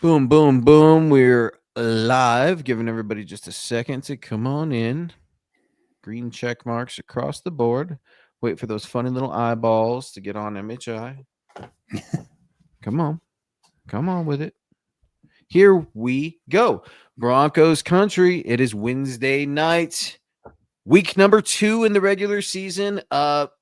Boom, boom, boom. We're live. Giving everybody just a second to come on in. Green check marks across the board. Wait for those funny little eyeballs to get on MHI. Come on. Come on with it. Here we go. Broncos country. It is Wednesday night. Week number 2 in the regular season.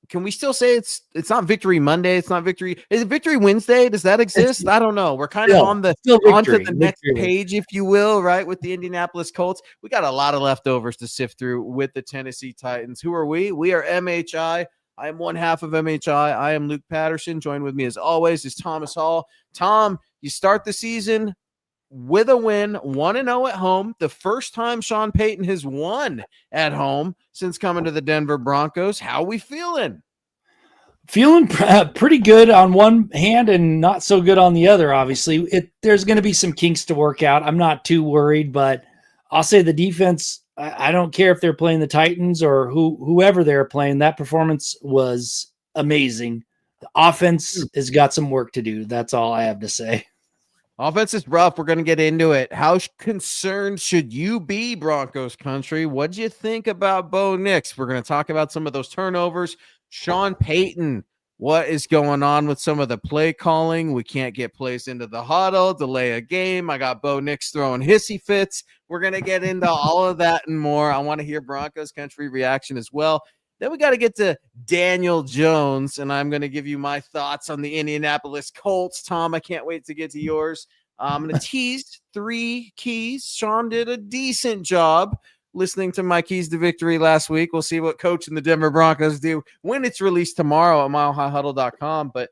Can we still say it's not Victory Monday? It's not Victory. Is it Victory Wednesday? Does that exist? I don't know. We're kind of on the onto the next page, if you will, right? With the Indianapolis Colts. We got a lot of leftovers to sift through with the Tennessee Titans. Who are we? We are MHI. I am one half of MHI. I am Luke Patterson. Joined with me as always is Thomas Hall. Tom, you start the season with a win, 1-0 at home. The first time Sean Payton has won at home since coming to the Denver Broncos. How we feeling? Feeling pretty good on one hand and not so good on the other, obviously. There's going to be some kinks to work out. I'm not too worried, but I'll say the defense, I don't care if they're playing the Titans or whoever they're playing. That performance was amazing. The offense has got some work to do. That's all I have to say. Offense is rough. We're going to get into it. How concerned should you be, Broncos country? What'd you think about Bo Nix? We're going to talk about some of those turnovers. Sean Payton, what is going on with some of the play calling? We can't get plays into the huddle, delay a game. I got Bo Nix throwing hissy fits. We're going to get into all of that and more. I want to hear Broncos country reaction as well. Then we got to get to Daniel Jones, and I'm going to give you my thoughts on the Indianapolis Colts. Tom, I can't wait to get to yours. I'm going to tease 3 keys. Sean did a decent job listening to my keys to victory last week. We'll see what Coach and the Denver Broncos do when it's released tomorrow at milehighhuddle.com. But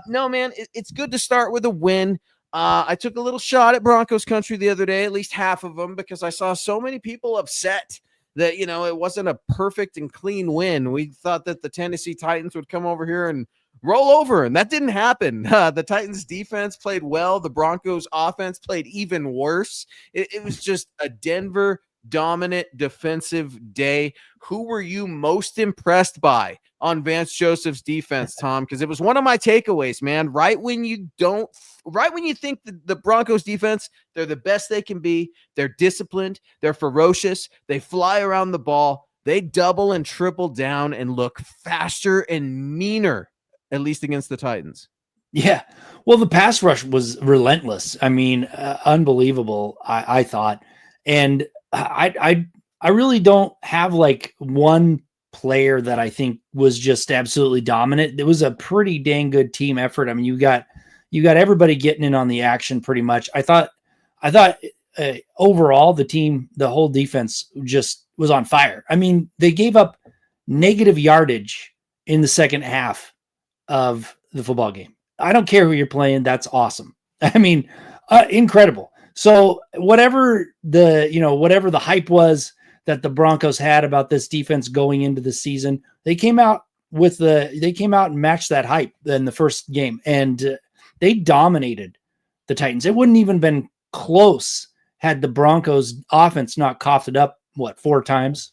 no, man, it's good to start with a win. I took a little shot at Broncos country the other day, at least half of them, because I saw so many people upset that, it wasn't a perfect and clean win. We thought that the Tennessee Titans would come over here and roll over, and that didn't happen. The Titans defense played well. The Broncos offense played even worse. It was just a Denver dominant defensive day. Who were you most impressed by on Vance Joseph's defense, Tom? Because it was one of my takeaways, man. Right when you think the Broncos defense, they're the best they can be. They're disciplined. They're ferocious. They fly around the ball. They double and triple down and look faster and meaner, at least against the Titans. Yeah. Well, the pass rush was relentless. I mean, unbelievable, I thought. And I really don't have like one player that I think was just absolutely dominant. It was a pretty dang good team effort. I mean, you got everybody getting in on the action pretty much. I thought overall the whole defense just was on fire. I mean, they gave up negative yardage in the second half of the football game. I don't care who you're playing. That's awesome. I mean, incredible. So whatever the hype was that the Broncos had about this defense going into the season, they came out and matched that hype in the first game, and they dominated the Titans. It wouldn't even been close had the Broncos offense not coughed it up 4 times.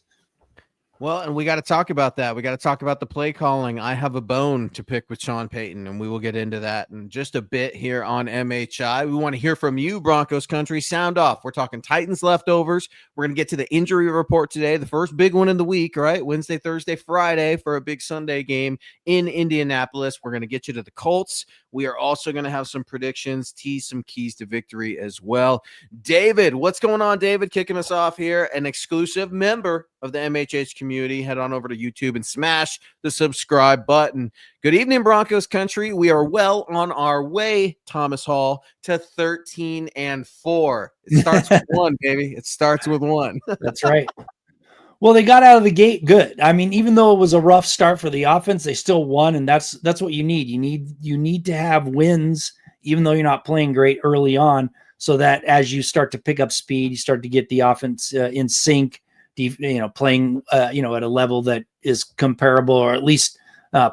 Well, and we got to talk about that. We got to talk about the play calling. I have a bone to pick with Sean Payton, and we will get into that in just a bit here on MHI. We want to hear from you, Broncos country. Sound off. We're talking Titans leftovers. We're going to get to the injury report today, the first big one in the week, right? Wednesday, Thursday, Friday for a big Sunday game in Indianapolis. We're going to get you to the Colts. We are also going to have some predictions, tease some keys to victory as well. David, what's going on, David? Kicking us off here, an exclusive member of the MHH community. Head on over to YouTube and smash the subscribe button. Good evening, Broncos country. We are well on our way, Thomas Hall, to 13-4. It starts with 1, baby. It starts with 1. That's right. Well, they got out of the gate good. I mean, even though it was a rough start for the offense, they still won, and that's what you need. You need to have wins, even though you're not playing great early on, so that as you start to pick up speed, you start to get the offense in sync. Playing at a level that is comparable, or at least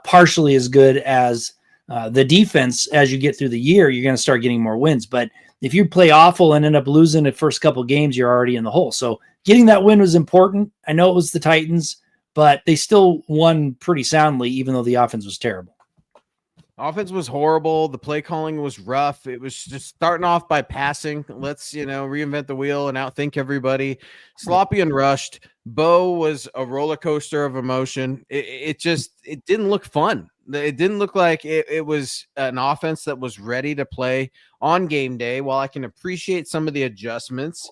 partially as good as the defense. As you get through the year, you're going to start getting more wins. But if you play awful and end up losing the first couple games, you're already in the hole. So getting that win was important. I know it was the Titans, but they still won pretty soundly, even though the offense was terrible. Offense was horrible. The play calling was rough. It was just starting off by passing. Let's, reinvent the wheel and outthink everybody. Sloppy and rushed. Bo was a roller coaster of emotion. It didn't look fun. It didn't look like it was an offense that was ready to play on game day. While I can appreciate some of the adjustments,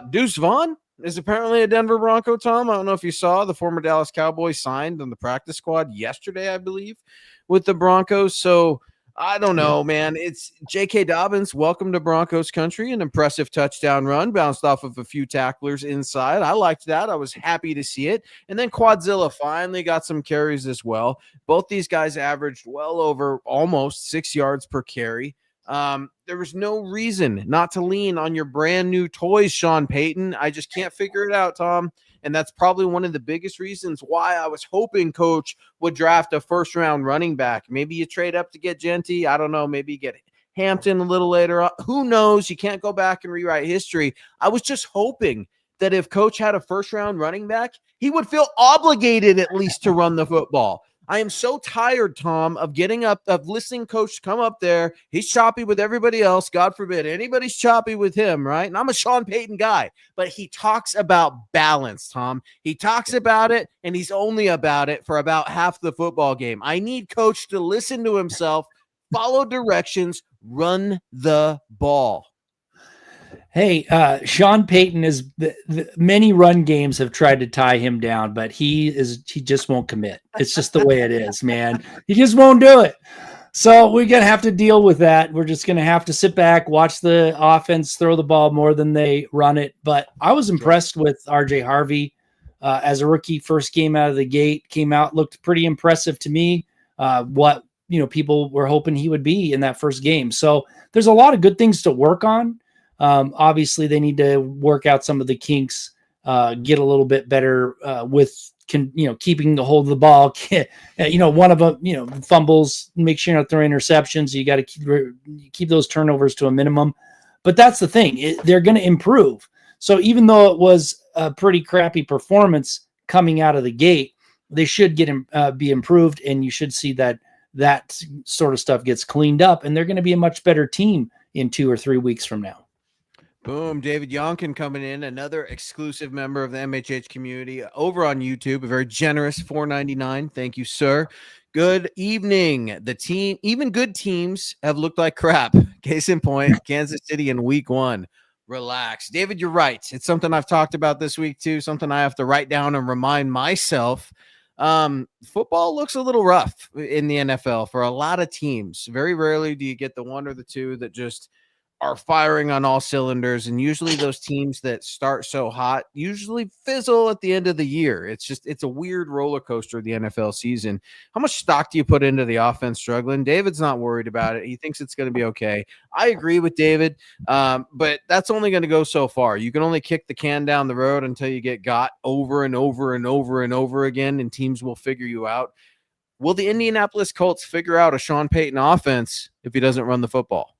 Deuce Vaughn is apparently a Denver Bronco, Tom. I don't know if you saw, the former Dallas Cowboy signed on the practice squad yesterday, I believe, with the Broncos. So I don't know, man. It's J.K. Dobbins. Welcome to Broncos country. An impressive touchdown run, bounced off of a few tacklers inside. I liked that. I was happy to see it. And then Quadzilla finally got some carries as well. Both these guys averaged well over almost 6 yards per carry. There was no reason not to lean on your brand new toys, Sean Payton. I just can't figure it out, Tom. And that's probably one of the biggest reasons why I was hoping Coach would draft a first-round running back. Maybe you trade up to get Genty. I don't know. Maybe you get Hampton a little later on. Who knows? You can't go back and rewrite history. I was just hoping that if Coach had a first-round running back, he would feel obligated at least to run the football. I am so tired, Tom, of getting up, of listening Coach come up there. He's choppy with everybody else. God forbid anybody's choppy with him, right? And I'm a Sean Payton guy, but he talks about balance, Tom. He talks about it, and he's only about it for about half the football game. I need Coach to listen to himself, follow directions, run the ball. Hey, Sean Payton is many run games have tried to tie him down, but he just won't commit. It's just the way it is, man. He just won't do it. So we're going to have to deal with that. We're just going to have to sit back, watch the offense throw the ball more than they run it. But I was impressed with RJ Harvey as a rookie. First game out of the gate, looked pretty impressive to me. What people were hoping he would be in that first game. So there's a lot of good things to work on. Obviously, they need to work out some of the kinks, get a little bit better with keeping the hold of the ball. One of them, fumbles, make sure you're not throwing interceptions. You got to keep those turnovers to a minimum. But that's the thing. They're going to improve. So even though it was a pretty crappy performance coming out of the gate, they should be improved, and you should see that sort of stuff gets cleaned up, and they're going to be a much better team in 2 or 3 weeks from now. Boom. David Yonkin coming in, another exclusive member of the MHH community over on YouTube, a very generous $4.99. Thank you, sir. Good evening. Even good teams have looked like crap. Case in point, Kansas City in week 1. Relax. David, you're right. It's something I've talked about this week too, something I have to write down and remind myself. Football looks a little rough in the NFL for a lot of teams. Very rarely do you get the one or the two that just are firing on all cylinders, and usually those teams that start so hot usually fizzle at the end of the year. It's a weird roller coaster of the NFL season. How much stock do you put into the offense struggling? David's not worried about it. He thinks it's going to be okay. I agree with David, but that's only going to go so far. You can only kick the can down the road until you get got over and over and over and over again, and teams will figure you out. Will the Indianapolis Colts figure out a Sean Payton offense if he doesn't run the football?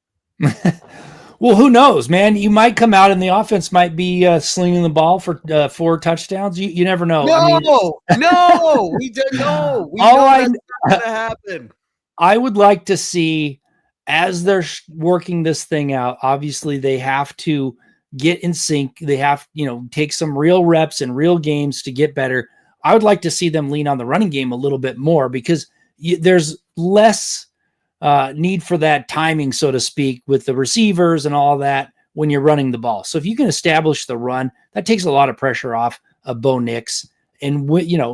Well, who knows, man? You might come out and the offense might be slinging the ball for 4 touchdowns. You never know. We don't know. We know that's not going to happen. I would like to see, as they're working this thing out, obviously they have to get in sync. They have, take some real reps and real games to get better. I would like to see them lean on the running game a little bit more, because there's less need for that timing, so to speak, with the receivers and all that when you're running the ball. So if you can establish the run, that takes a lot of pressure off of Bo Nix. And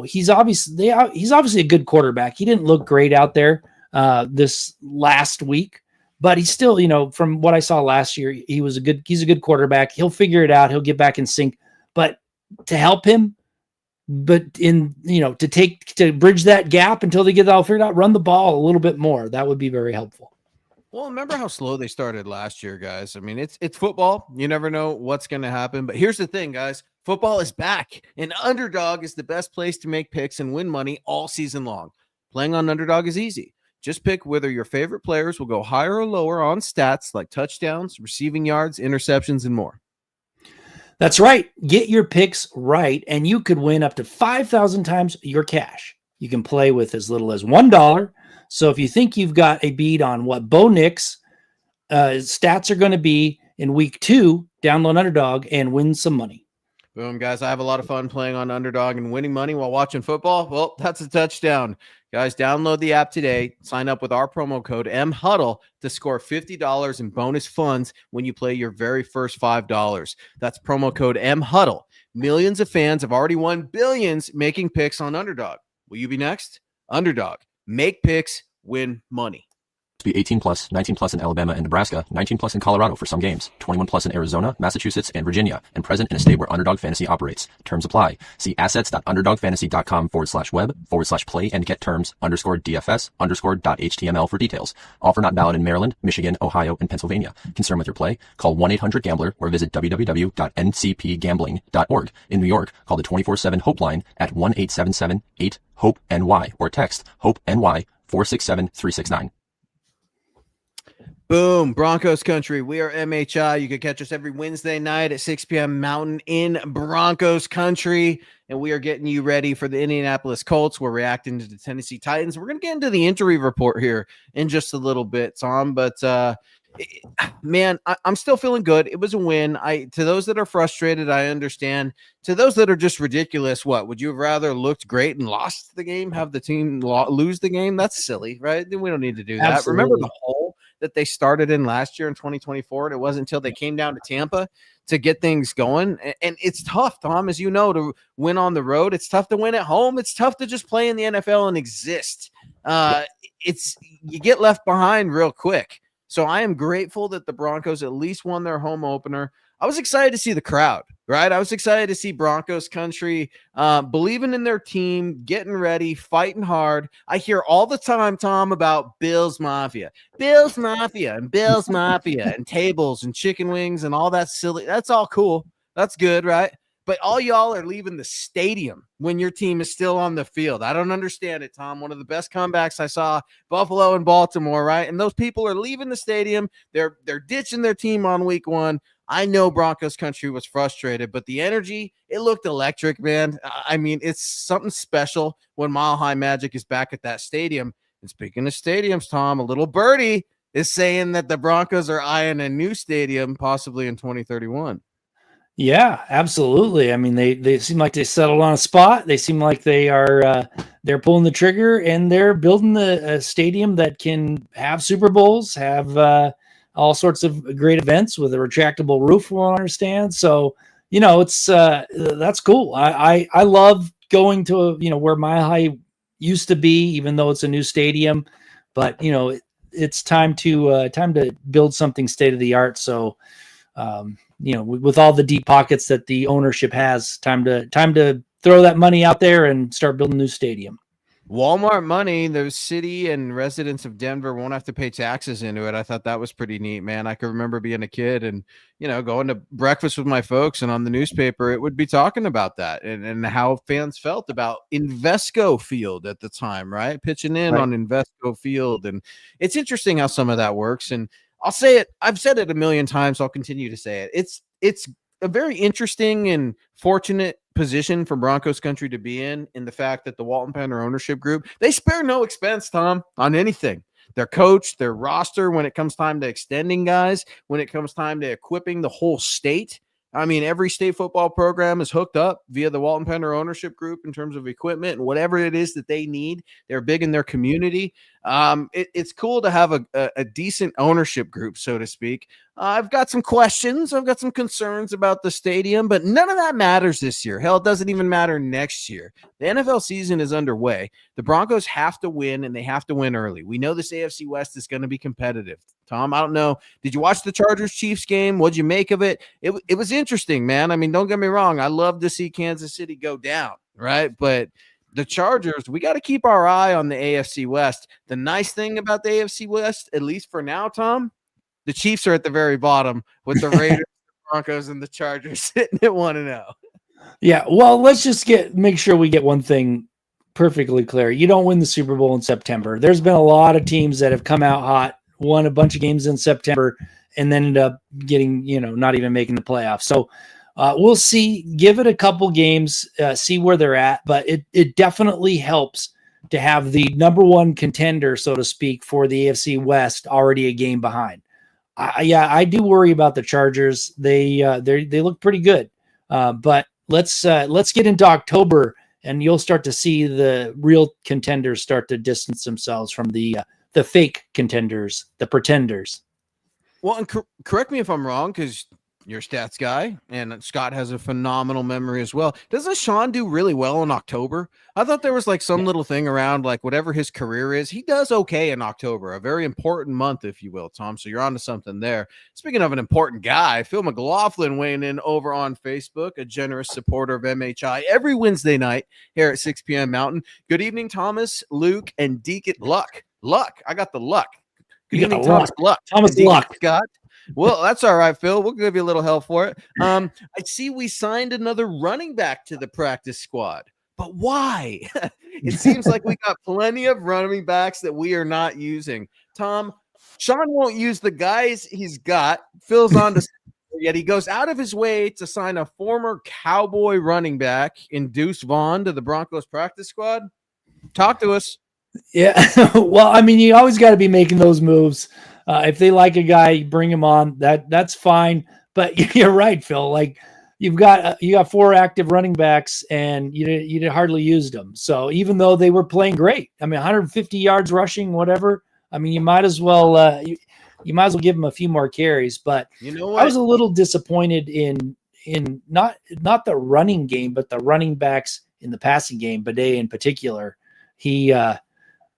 he's obviously a good quarterback. He didn't look great out there this last week, but he's still, from what I saw last year, he's a good quarterback. He'll figure it out. He'll get back in sync. But to help him, to bridge that gap until they get it all figured out, run the ball a little bit more. That would be very helpful. Well, remember how slow they started last year, guys. I mean, it's football. You never know what's going to happen. But here's the thing, guys. Football is back, and Underdog is the best place to make picks and win money all season long. Playing on Underdog is easy. Just pick whether your favorite players will go higher or lower on stats like touchdowns, receiving yards, interceptions, and more. That's right. Get your picks right, and you could win up to 5,000 times your cash. You can play with as little as $1. So if you think you've got a bead on what Bo Nix stats are going to be in week 2, download Underdog and win some money. Boom, guys. I have a lot of fun playing on Underdog and winning money while watching football. Well, that's a touchdown. Guys, download the app today. Sign up with our promo code MHuddle to score $50 in bonus funds when you play your very first $5. That's promo code MHuddle. Millions of fans have already won billions making picks on Underdog. Will you be next? Underdog. Make picks, win money. Be 18 plus, 19 plus in Alabama and Nebraska, 19 plus in Colorado for some games, 21 plus in Arizona, Massachusetts, and Virginia, and present in a state where Underdog Fantasy operates. Terms apply. See assets.underdogfantasy.com/web/play and get terms _DFS_.html for details. Offer not valid in Maryland, Michigan, Ohio, and Pennsylvania. Concern with your play? Call 1-800-GAMBLER or visit www.ncpgambling.org. In New York, call the 24/7 Hope line at 1-877-8-HOPE-NY or text HOPE-NY 467-369. Boom, Broncos country. We are MHI. You can catch us every Wednesday night at 6 p.m. Mountain in Broncos country. And we are getting you ready for the Indianapolis Colts. We're reacting to the Tennessee Titans. We're going to get into the injury report here in just a little bit, Tom. But, man, I'm still feeling good. It was a win. To those that are frustrated, I understand. To those that are just ridiculous, what? Would you have rather looked great and lost the game, have the team lose the game? That's silly, right? We don't need to do that. Absolutely. Remember the hole that they started in last year in 2024, and it wasn't until they came down to Tampa to get things going. And it's tough, Tom, as you know, to win on the road. It's tough to win at home. It's tough to just play in the NFL and exist. You get left behind real quick. So I am grateful that the Broncos at least won their home opener. I was excited to see the crowd, right? I was excited to see Broncos country believing in their team, getting ready, fighting hard. I hear all the time, Tom, about Bills Mafia and tables and chicken wings and all that silly. That's all cool. That's good, right? But all y'all are leaving the stadium when your team is still on the field. I don't understand it, Tom. One of the best comebacks I saw, Buffalo and Baltimore, right? And those people are leaving the stadium. They're ditching their team on week 1. I know Broncos country was frustrated, but the energy, it looked electric, man. I mean, it's something special when Mile High Magic is back at that stadium. And speaking of stadiums, Tom, a little birdie is saying that the Broncos are eyeing a new stadium, possibly in 2031. Yeah, absolutely. I mean, they seem like they settled on a spot. They seem like they're pulling the trigger, and they're building a stadium that can have Super Bowls, have all sorts of great events with a retractable roof, we'll understand. So, it's that's cool. I love going to, where Mile High used to be, even though it's a new stadium, but it's time to build something state of the art. So, with all the deep pockets that the ownership has, time to throw that money out there and start building a new stadium. Walmart money, the city and residents of Denver won't have to pay taxes into it. I thought that was pretty neat, man. I could remember being a kid and, going to breakfast with my folks, and on the newspaper, it would be talking about that and how fans felt about Invesco Field at the time, right? Pitching in on Invesco Field. And it's interesting how some of that works. And I'll say it. I've said it a million times. I'll continue to say it. It's a very interesting and fortunate position for Broncos country to be in the fact that the Walton Penner ownership group, they spare no expense, Tom, on anything. Their coach, their roster, when it comes time to extending guys, when it comes time to equipping the whole state. I mean, every state football program is hooked up via the Walton Penner ownership group in terms of equipment and whatever it is that they need. They're big in their community. It's cool to have a decent ownership group, so to speak. I've got some questions. I've got some concerns about the stadium, but none of that matters this year. Hell, it doesn't even matter next year. The NFL season is underway. The Broncos have to win, and they have to win early. We know this AFC West is going to be competitive. Tom, I don't know. Did you watch the Chargers-Chiefs game? What'd you make of it? It was interesting, man. I mean, don't get me wrong. I love to see Kansas City go down, right? But the Chargers, we got to keep our eye on the AFC West. The nice thing about the AFC West, at least for now, Tom, the Chiefs are at the very bottom with the Raiders, the Broncos, and the Chargers sitting at 1-0. Yeah, well, let's just make sure we get one thing perfectly clear. You don't win the Super Bowl in September. There's been a lot of teams that have come out hot, won a bunch of games in September, and then ended up getting, not even making the playoffs. So we'll see. Give it a couple games, see where they're at. But it definitely helps to have the number one contender, so to speak, for the AFC West already a game behind. I do worry about the Chargers. They look pretty good, but let's get into October, and you'll start to see the real contenders start to distance themselves from the fake contenders, the pretenders. Well, and correct me if I'm wrong, because you're a stats guy, and Scott has a phenomenal memory as well. Doesn't Sean do really well in October? I thought there was like some little thing around like whatever his career is. He does okay in October, a very important month, if you will, Tom. So you're onto something there. Speaking of an important guy, Phil McLaughlin weighing in over on Facebook, a generous supporter of MHI every Wednesday night here at 6 p.m. Mountain. Good evening, Thomas, Luke, and Deacon Luck. I got the luck. Good evening, Thomas Luck. Thomas Luck. Scott. Well, that's all right, Phil. We'll give you a little help for it. I see we signed another running back to the practice squad, but why? It seems like we got plenty of running backs that we are not using. Tom, Sean won't use the guys he's got. Phil's on to yet he goes out of his way to sign a former Cowboy running back in Deuce Vaughn to the Broncos practice squad. Talk to us. Yeah, well, I mean, you always got to be making those moves. If they like a guy, bring him on. That's fine. But you're right, Phil. Like you got 4 active running backs, and you hardly used them. So even though they were playing great, I mean, 150 yards rushing, whatever. I mean, you might as well you might as well give them a few more carries. But you know what? I was a little disappointed in not the running game, but the running backs in the passing game. Bidet in particular, he.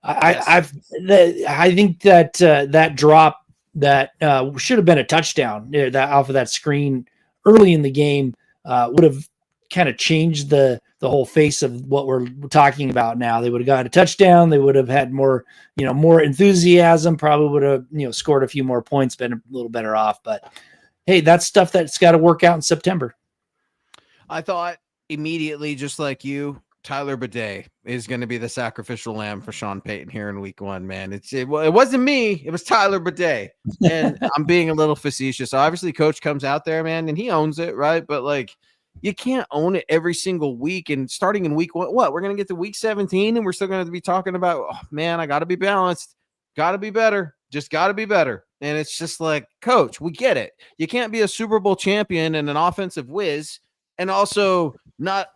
I think that that drop that should have been a touchdown that off of that screen early in the game would have kind of changed the whole face of what we're talking about now. They would have got a touchdown. They would have had more enthusiasm, probably would have, scored a few more points, been a little better off. But hey, that's stuff that's got to work out in September. I thought immediately, just like you, Tyler Bidet is going to be the sacrificial lamb for Sean Payton here in week 1, man. It wasn't me. It was Tyler Bidet. And I'm being a little facetious. Obviously, coach comes out there, man, and he owns it, right? But, like, you can't own it every single week. And starting in week 1, we're going to get to week 17, and we're still going to be talking about, oh, man, I got to be balanced. Got to be better. Just got to be better. And it's just like, coach, we get it. You can't be a Super Bowl champion and an offensive whiz and also not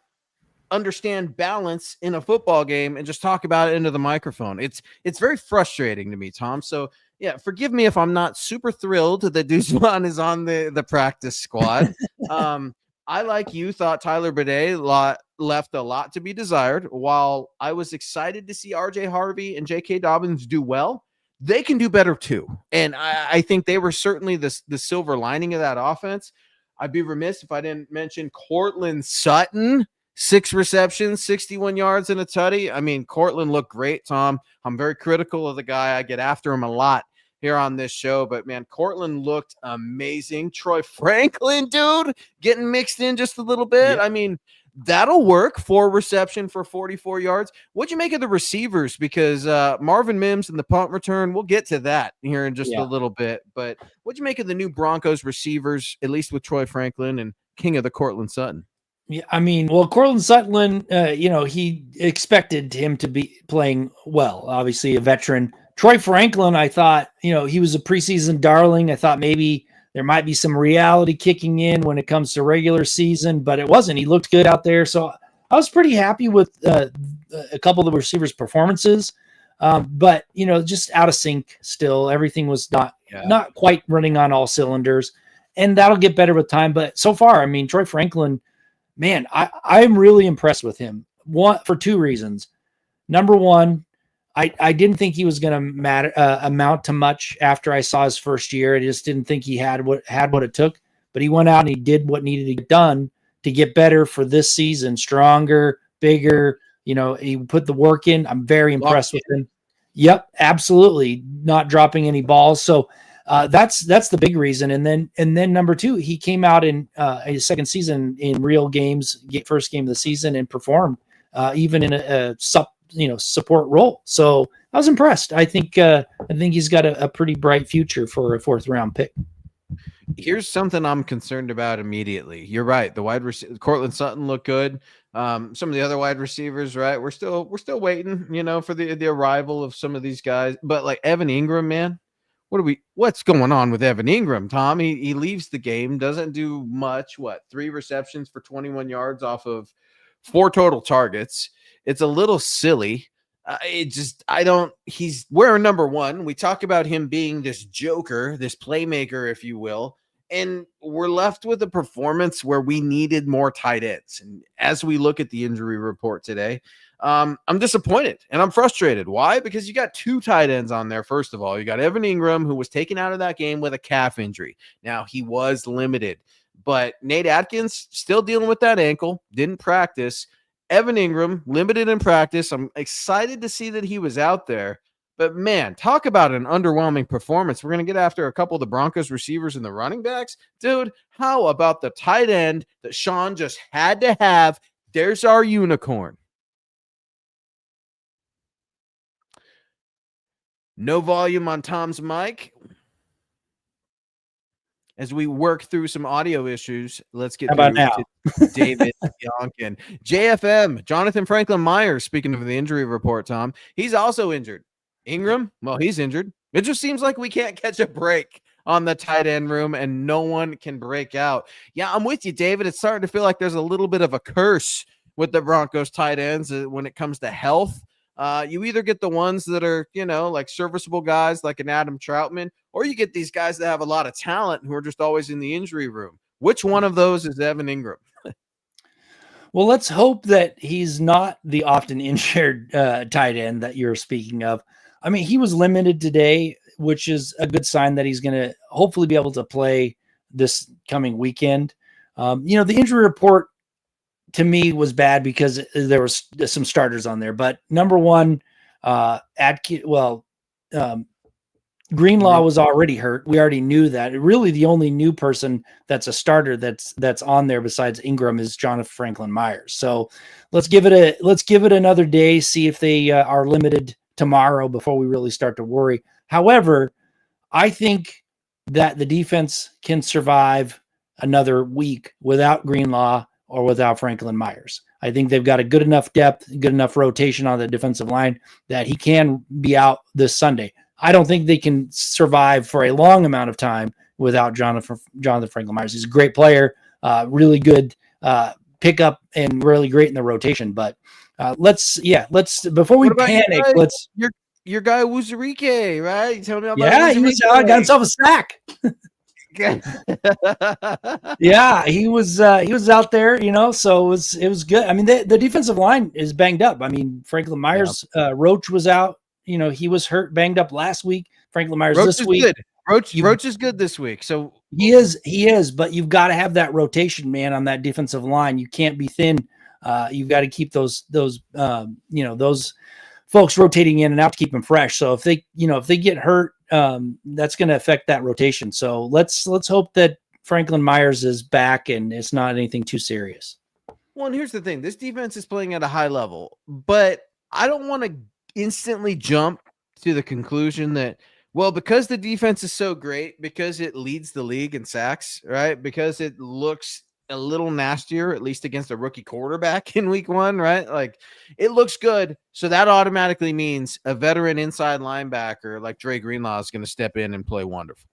understand balance in a football game and just talk about it into the microphone. It's very frustrating to me, Tom. So yeah, forgive me if I'm not super thrilled that Deuce Vaughn is on the practice squad. I, like you, thought Tyler Bidet left a lot to be desired. While I was excited to see RJ Harvey and J.K. Dobbins do well, they can do better too. And I think they were certainly the silver lining of that offense. I'd be remiss if I didn't mention Courtland Sutton. 6 receptions, 61 yards, and a tutty. I mean, Courtland looked great, Tom. I'm very critical of the guy. I get after him a lot here on this show, but man, Courtland looked amazing. Troy Franklin, dude, getting mixed in just a little bit. Yep. I mean, that'll work. 4 reception for 44 yards. What'd you make of the receivers? Because Marvin Mims and the punt return, we'll get to that here in just a little bit. But what'd you make of the new Broncos receivers, at least with Troy Franklin and king of the Courtland Sutton? Yeah, I mean, well, Courtland Sutton, he expected him to be playing well, obviously a veteran. Troy Franklin, I thought, he was a preseason darling. I thought maybe there might be some reality kicking in when it comes to regular season, but it wasn't. He looked good out there. So I was pretty happy with a couple of the receivers' performances, but, just out of sync still. Everything was not quite running on all cylinders, and that'll get better with time. But so far, I mean, Troy Franklin, man, I'm really impressed with him. For 2 reasons. Number one, I didn't think he was going to amount to much after I saw his first year. I just didn't think he had what it took. But he went out and he did what needed to get done to get better for this season, stronger, bigger. He put the work in. I'm very impressed with him. Yep, absolutely, not dropping any balls. So that's the big reason. And then number 2, he came out in his second season in real games, first game of the season, and performed even in a support role. So I was impressed. I think he's got a pretty bright future for a 4th round pick. Here's something I'm concerned about immediately. You're right. The wide receiver, Courtland Sutton looked good. Some of the other wide receivers, right? We're still waiting, for the arrival of some of these guys. But like Evan Ingram, man, what's going on with Evan Ingram, Tom? He leaves the game, doesn't do much. 3 receptions for 21 yards off of 4 total targets. It's a little silly. He's wearing number 1. We talk about him being this joker, this playmaker, if you will. And we're left with a performance where we needed more tight ends. And as we look at the injury report today, I'm disappointed and I'm frustrated. Why? Because you got 2 tight ends on there. First of all, you got Evan Ingram, who was taken out of that game with a calf injury. Now, he was limited, but Nate Atkins still dealing with that ankle, didn't practice. Evan Ingram, limited in practice. I'm excited to see that he was out there. But, man, talk about an underwhelming performance. We're going to get after a couple of the Broncos receivers and the running backs. Dude, how about the tight end that Sean just had to have? There's our unicorn. No volume on Tom's mic. As we work through some audio issues, let's get to David Yonkin. JFM, Jonathan Franklin Myers, speaking of the injury report, Tom, he's also injured. Ingram, well, he's injured. It just seems like we can't catch a break on the tight end room and no one can break out. Yeah, I'm with you, David. It's starting to feel like there's a little bit of a curse with the Broncos tight ends when it comes to health. You either get the ones that are, like serviceable guys like an Adam Troutman, or you get these guys that have a lot of talent who are just always in the injury room. Which one of those is Evan Ingram? Well, let's hope that he's not the often injured tight end that you're speaking of. I mean, he was limited today, which is a good sign that he's going to hopefully be able to play this coming weekend. The injury report to me was bad because there was some starters on there. But number one, Greenlaw was already hurt. We already knew that. Really, the only new person that's a starter that's on there besides Ingram is Jonathan Franklin Myers. So let's give it another day. See if they are limited tomorrow before we really start to worry. However, I think that the defense can survive another week without Greenlaw or without Franklin Myers. I think they've got a good enough depth, good enough rotation on the defensive line that he can be out this Sunday. I don't think they can survive for a long amount of time without Jonathan Franklin Myers. He's a great player, really good pickup, and really great in the rotation. But let's before we panic, your guy Wuzurike, right? You tell me about he was got himself a sack. Yeah, he was out there, so it was good. I mean, the defensive line is banged up. I mean, Franklin Myers, Roach was out. He was hurt, banged up last week. Franklin Myers Roach this week. Good. Roach is good this week. So he is, but you've got to have that rotation, man, on that defensive line. You can't be thin. You've got to keep those folks rotating in and out to keep them fresh. So if they get hurt, that's going to affect that rotation. So let's hope that Franklin Myers is back and it's not anything too serious. Well, and here's the thing. This defense is playing at a high level, but I don't want to instantly jump to the conclusion that, well, because the defense is so great, because it leads the league in sacks, right? Because it looks a little nastier, at least against a rookie quarterback in week 1, right? Like, it looks good. So that automatically means a veteran inside linebacker like Dre Greenlaw is going to step in and play wonderful.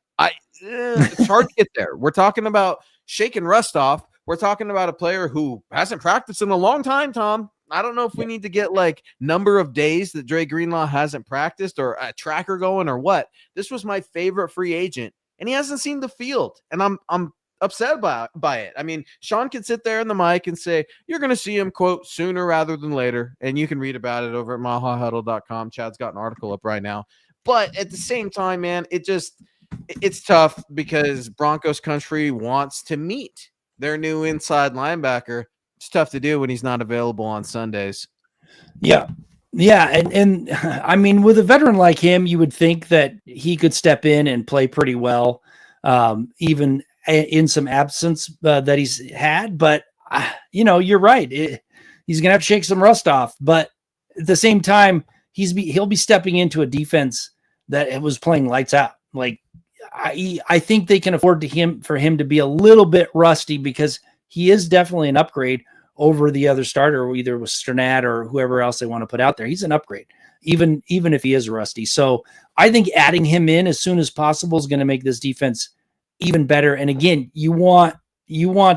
It's hard to get there. We're talking about shaking rust off. We're talking about a player who hasn't practiced in a long time, Tom. I don't know if we need to get like number of days that Dre Greenlaw hasn't practiced or a tracker going or what. This was my favorite free agent, and he hasn't seen the field, and I'm upset by it. I mean, Sean can sit there in the mic and say, you're going to see him, quote, sooner rather than later, and you can read about it over at milehighhuddle.com. Chad's got an article up right now. But at the same time, man, it's tough because Broncos country wants to meet their new inside linebacker. It's tough to do when he's not available on Sundays. Yeah. And I mean, with a veteran like him, you would think that he could step in and play pretty well, even in some absence that he's had. But, you're right. He's going to have to shake some rust off. But at the same time, he'll be stepping into a defense that was playing lights out. Like, I think they can afford for him to be a little bit rusty because he is definitely an upgrade over the other starter, either with Sternad or whoever else they want to put out there. He's an upgrade, even if he is rusty. So I think adding him in as soon as possible is going to make this defense even better. And again, you want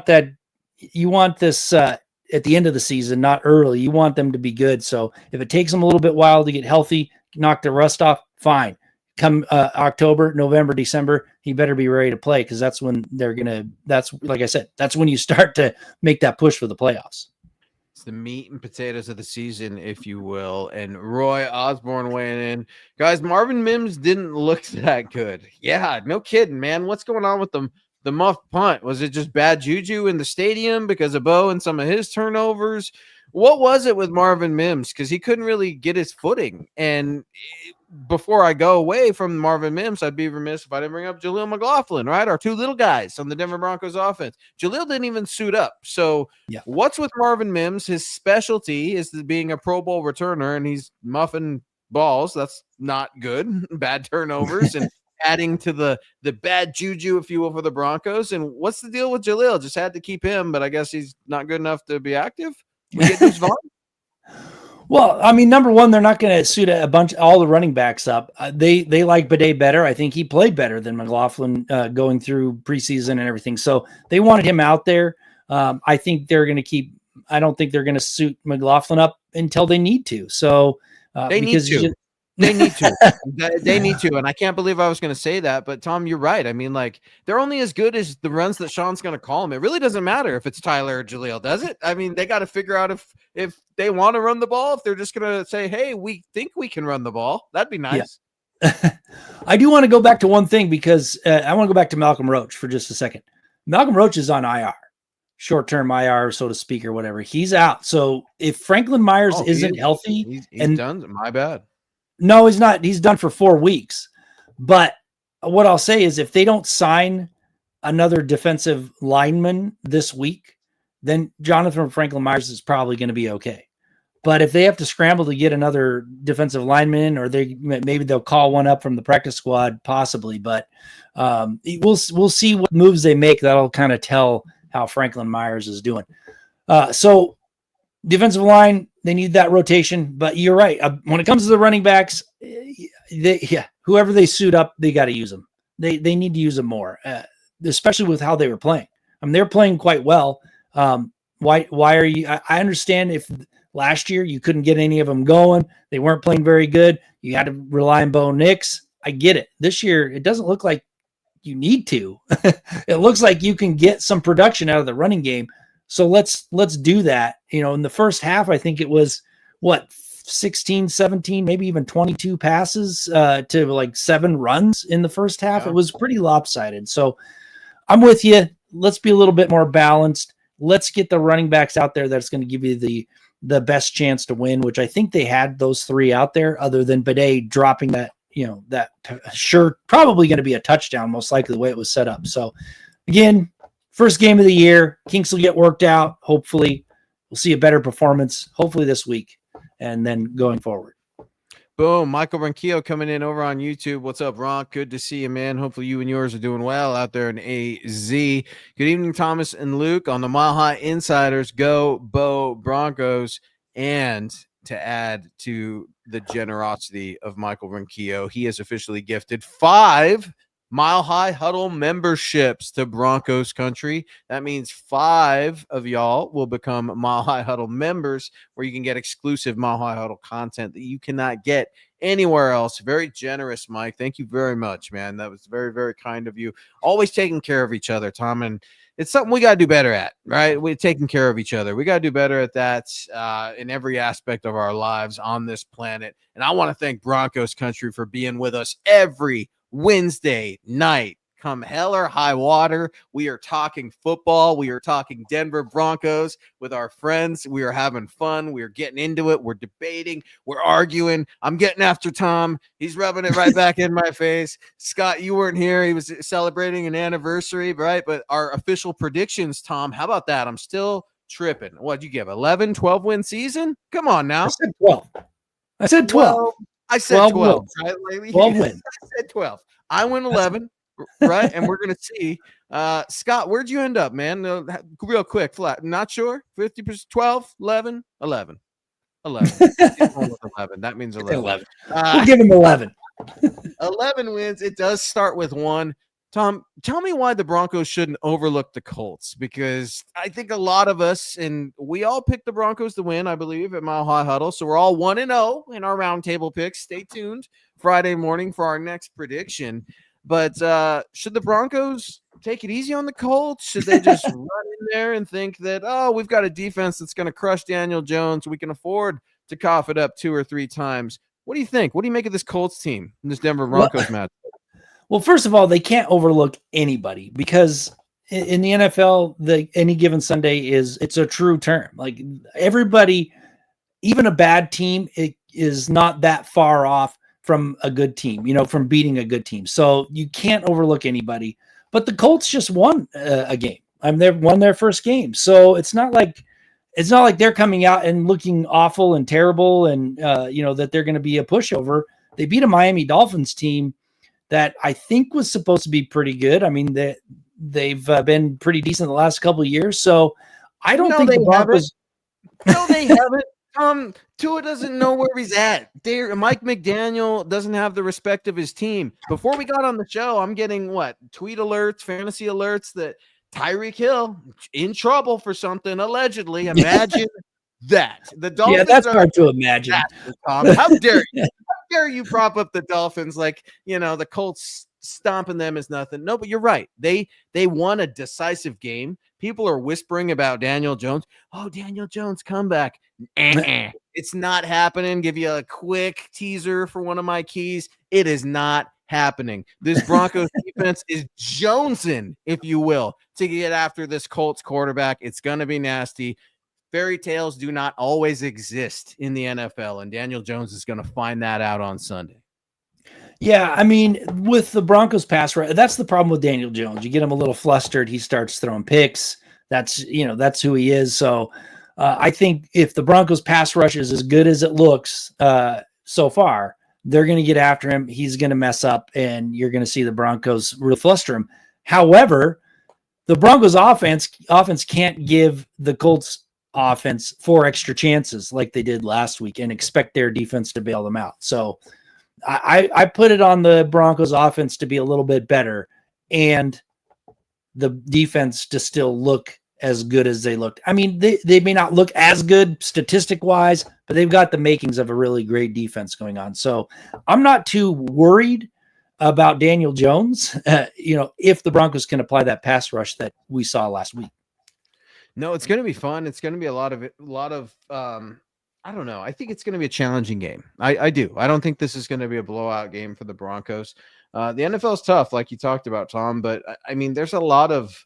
this at the end of the season, not early. You want them to be good. So if it takes them a little bit while to get healthy, knock the rust off, fine. Come October, November, December, he better be ready to play, because that's when that's like I said, that's when you start to make that push for the playoffs. It's the meat and potatoes of the season, if you will. And Roy Osborne weighing in. Guys, Marvin Mims didn't look that good. Yeah, no kidding, man. What's going on with the muff punt? Was it just bad juju in the stadium because of Bo and some of his turnovers? What was it with Marvin Mims? Because he couldn't really get his footing. And before I go away from Marvin Mims, I'd be remiss if I didn't bring up Jaleel McLaughlin, right? Our two little guys on the Denver Broncos offense. Jaleel didn't even suit up. So What's with Marvin Mims? His specialty is being a Pro Bowl returner, and he's muffing balls. That's not good. Bad turnovers and adding to the bad juju, if you will, for the Broncos. And what's the deal with Jaleel? Just had to keep him, but I guess he's not good enough to be active. We get this volume. Well, I mean, number one, they're not going to suit all the running backs up. They like Bidet better. I think he played better than McLaughlin going through preseason and everything. So they wanted him out there. I think they're going to I don't think they're going to suit McLaughlin up until they need to. So they need to. They need to. They need to. And I can't believe I was going to say that. But, Tom, you're right. I mean, like, they're only as good as the runs that Sean's going to call them. It really doesn't matter if it's Tyler or Jaleel, does it? I mean, they got to figure out if they want to run the ball, if they're just going to say, hey, we think we can run the ball. That'd be nice. Yeah. I do want to go back to one thing, because I want to go back to Malcolm Roach for just a second. Malcolm Roach is on IR. Short-term IR, so to speak, or whatever. He's out. So if Franklin Myers isn't healthy, he's done. My bad. No, he's not. He's done for 4 weeks. But what I'll say is, if they don't sign another defensive lineman this week, then Jonathan Franklin Myers is probably going to be okay. But if they have to scramble to get another defensive lineman, or maybe they'll call one up from the practice squad, possibly. But we'll see what moves they make. That'll kind of tell how Franklin Myers is doing. So defensive line, they need that rotation. But you're right. When it comes to the running backs, whoever they suit up, they got to use them. They need to use them more, especially with how they were playing. I mean, they're playing quite well. Why are you? I understand if last year you couldn't get any of them going, they weren't playing very good, you had to rely on Bo Nix. I get it. This year, it doesn't look like you need to. It looks like you can get some production out of the running game. So let's do that. In the first half, I think it was 16, 17, maybe even 22 passes to like 7 runs in the first half. Yeah. It was pretty lopsided. So I'm with you. Let's be a little bit more balanced. Let's get the running backs out there that's going to give you the best chance to win, which I think they had those 3 out there, other than Bidet dropping that, that sure probably going to be a touchdown, most likely the way it was set up. So again, first game of the year, kinks will get worked out. Hopefully we'll see a better performance, hopefully this week, and then going forward. Boom. Michael Ronquillo coming in over on YouTube. What's up, Ron? Good to see you, man. Hopefully you and yours are doing well out there in AZ. Good evening, Thomas and Luke on the Mile High Insiders. Go Bo Broncos. And to add to the generosity of Michael Ronquillo, he has officially gifted 5 Mile High Huddle memberships to Broncos country. That means 5 of y'all will become Mile High Huddle members, where you can get exclusive Mile High Huddle content that you cannot get anywhere else. Very generous, Mike. Thank you very much, man. That was very, very kind of you. Always taking care of each other, Tom. And it's something we got to do better at, right? We're taking care of each other. We got to do better at that in every aspect of our lives on this planet. And I want to thank Broncos country for being with us every Wednesday night. Come hell or high water, we are talking football. We are talking Denver Broncos with our friends. We are having fun. We are getting into it. We're debating. We're arguing. I'm getting after Tom. He's rubbing it right back in my face. Scott, you weren't here. He was celebrating an anniversary, right? But our official predictions, Tom, how about that? I'm still tripping. What'd you give? 11, 12 win season? Come on now. I said 12. I said 12. Well, I said 12. Right? 12 wins. I said 12. I went 11. Right, and we're going to see Scott, where'd you end up, man? Real quick, flat. Not sure. 50%, 12, 11, 11. 11. He's going with 11. That means 11. 11. We'll give him 11. 11 wins. It does start with 1. Tom, tell me why the Broncos shouldn't overlook the Colts, because I think a lot of us, and we all picked the Broncos to win, I believe, at Mile High Huddle. So we're all 1-0 in our roundtable picks. Stay tuned Friday morning for our next prediction. But should the Broncos take it easy on the Colts? Should they just run in there and think that, oh, we've got a defense that's going to crush Daniel Jones, we can afford to cough it up 2 or 3 times? What do you think? What do you make of this Colts team in this Denver Broncos match? Well, first of all, they can't overlook anybody, because in the NFL, any given Sunday it's a true term. Like, everybody, even a bad team, it is not that far off from a good team, from beating a good team. So you can't overlook anybody. But the Colts just won a game. They won their first game. So it's not like they're coming out and looking awful and terrible and that they're going to be a pushover. They beat a Miami Dolphins team that I think was supposed to be pretty good. I mean, they've been pretty decent the last couple of years. So I don't think the Broncos. No, they haven't. Tua doesn't know where he's at. Mike McDaniel doesn't have the respect of his team. Before we got on the show, I'm getting tweet alerts, fantasy alerts that Tyreek Hill in trouble for something allegedly. Imagine that. The Dolphins. Yeah, that's hard to imagine. Tom. How dare you? How dare you prop up the Dolphins like the Colts stomping them is nothing? No, but you're right. They won a decisive game. People are whispering about Daniel Jones. Oh, Daniel Jones comeback. It's not happening. Give you a quick teaser for one of my keys. It is not happening. This Broncos defense is jonesing, if you will, to get after this Colts quarterback. It's going to be nasty. Fairy tales do not always exist in the NFL, and Daniel Jones is going to find that out on Sunday. Yeah, I mean, with the Broncos pass rush, that's the problem with Daniel Jones. You get him a little flustered, he starts throwing picks. That's who he is. So I think if the Broncos pass rush is as good as it looks so far, they're going to get after him. He's going to mess up, and you're going to see the Broncos really fluster him. However, the Broncos offense can't give the Colts offense 4 extra chances like they did last week and expect their defense to bail them out. So I put it on the Broncos offense to be a little bit better and the defense to still look as good as they looked. I mean, they may not look as good statistic wise, but they've got the makings of a really great defense going on. So I'm not too worried about Daniel Jones, if the Broncos can apply that pass rush that we saw last week. No, it's going to be fun. It's going to be a lot of I don't know. I think it's going to be a challenging game. I do. I don't think this is going to be a blowout game for the Broncos. The NFL is tough, like you talked about, Tom, but I mean, there's a lot of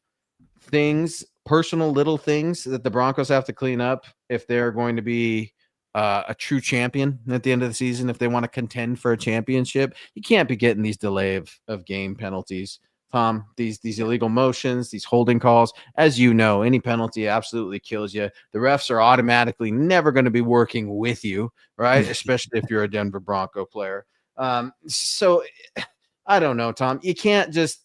things, personal little things that the Broncos have to clean up if they're going to be a true champion at the end of the season. If they want to contend for a championship, you can't be getting these delay of game penalties. Tom, these illegal motions, these holding calls, as you know, any penalty absolutely kills you. The refs are automatically never going to be working with you, right? Especially if you're a Denver Bronco player. So I don't know, Tom. You can't just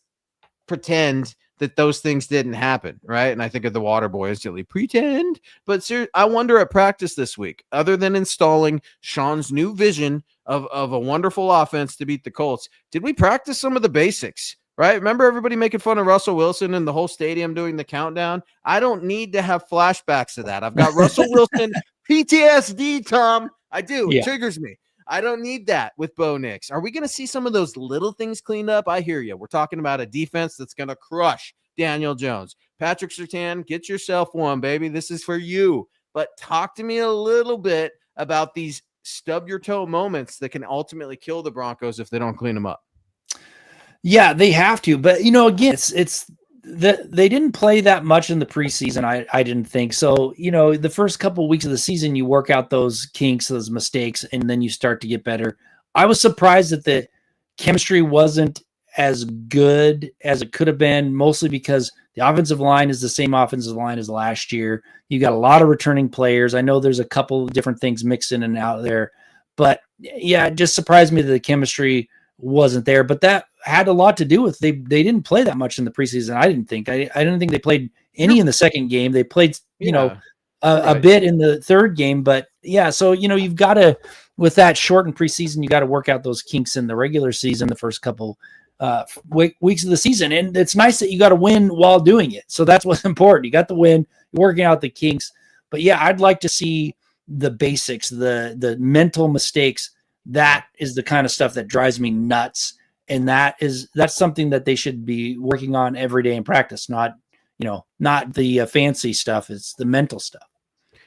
pretend that those things didn't happen, right? And I think of the water boy as silly pretend. But I wonder at practice this week, other than installing Sean's new vision of a wonderful offense to beat the Colts, did we practice some of the basics? Right? Remember everybody making fun of Russell Wilson and the whole stadium doing the countdown? I don't need to have flashbacks to that. I've got Russell Wilson PTSD, Tom. I do. It triggers me. I don't need that with Bo Nix. Are we going to see some of those little things cleaned up? I hear you. We're talking about a defense that's going to crush Daniel Jones. Patrick Surtain, get yourself one, baby. This is for you. But talk to me a little bit about these stub your toe moments that can ultimately kill the Broncos if they don't clean them up. Yeah, they have to. But, again, it's they didn't play that much in the preseason, I didn't think. So, the first couple of weeks of the season, you work out those kinks, those mistakes, and then you start to get better. I was surprised that the chemistry wasn't as good as it could have been, mostly because the offensive line is the same offensive line as last year. You got a lot of returning players. I know there's a couple of different things mixed in and out there. But, yeah, it just surprised me that the chemistry wasn't there. But that had a lot to do with they didn't play that much in the preseason. I didn't think. I didn't think they played any in the second game. They played, a bit in the third game, but yeah. So you've got to, with that shortened preseason, you got to work out those kinks in the regular season, the first couple weeks of the season, and it's nice that you got to win while doing it. So that's what's important. You got the win, you're working out the kinks. But yeah, I'd like to see the basics, the mental mistakes. That is the kind of stuff that drives me nuts. And that's something that they should be working on every day in practice, not the fancy stuff. It's the mental stuff.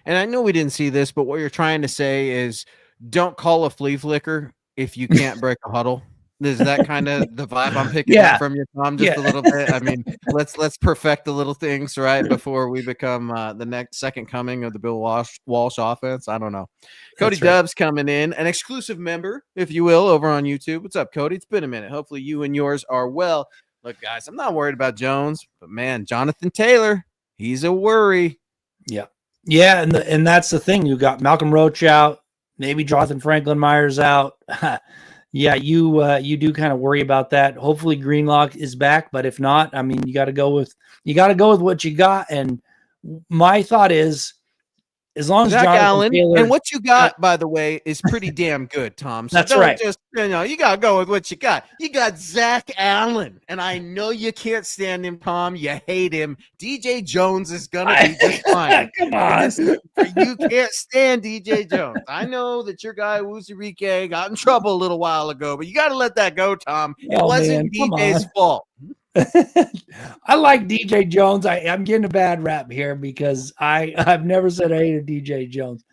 And I know we didn't see this, but what you're trying to say is don't call a flea flicker if you can't break a huddle. Is that kind of the vibe I'm picking up from you, Tom? Just a little bit. I mean, let's perfect the little things right before we become the next second coming of the Bill Walsh offense. I don't know. Cody Dubs coming in, an exclusive member, if you will, over on YouTube. What's up, Cody? It's been a minute. Hopefully you and yours are well. Look, guys, I'm not worried about Jones, but man, Jonathan Taylor, he's a worry. Yeah, and that's the thing. You got Malcolm Roach out, maybe Jonathan Franklin Myers out. Yeah, you do kind of worry about that. Hopefully Greenlock is back, but if not, I mean, you got to go with what you got. And my thought is, as long as Zach Allen Taylor, and what you got, by the way, is pretty damn good, Tom. So that's right. Just you gotta go with what you got. You got Zach Allen, and I know you can't stand him, Tom. You hate him. DJ Jones is gonna be just fine. Come on, you can't stand DJ Jones. I know that your guy Wuzurike got in trouble a little while ago, but you got to let that go, Tom. It wasn't DJ's fault. I like DJ Jones. I'm getting a bad rap here because I've never said I hated DJ Jones.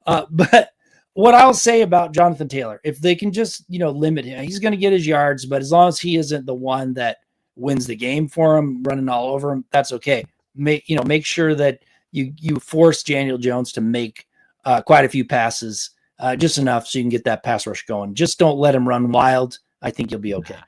But what I'll say about Jonathan Taylor, if they can just, limit him, he's going to get his yards, but as long as he isn't the one that wins the game for him, running all over him, that's okay. Make sure that you force Daniel Jones to make quite a few passes, just enough so you can get that pass rush going. Just don't let him run wild. I think you'll be okay.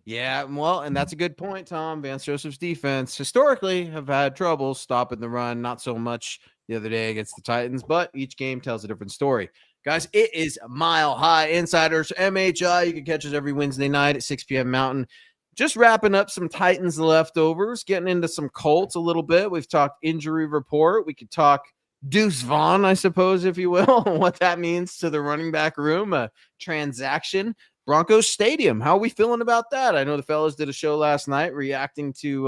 Yeah, well, and that's a good point, Tom. Vance Joseph's defense historically have had trouble stopping the run. Not so much the other day against the Titans, but each game tells a different story. Guys, it is Mile High Insiders MHI. You can catch us every Wednesday night at 6 p.m. Mountain. Just wrapping up some Titans leftovers, getting into some Colts a little bit. We've talked injury report. We could talk Deuce Vaughn, I suppose, if you will, what that means to the running back room, a transaction. Broncos Stadium, how are we feeling about that? I know the fellas did a show last night reacting to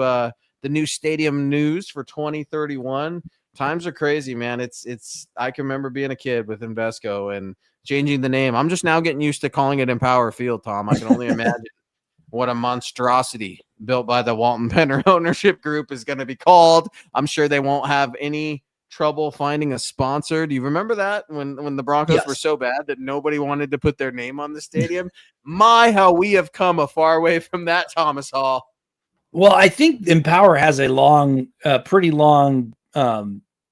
the new stadium news for 2031. Times are crazy, man. It's I can remember being a kid with Invesco and changing the name. I'm just now getting used to calling it Empower Field, Tom. I can only imagine what a monstrosity built by the Walton Penner ownership group is going to be called. I'm sure they won't have any trouble finding a sponsor. Do you remember that when the Broncos were so bad that nobody wanted to put their name on the stadium? My, how we have come a far way from that, Thomas Hall. Well, I think Empower has a pretty long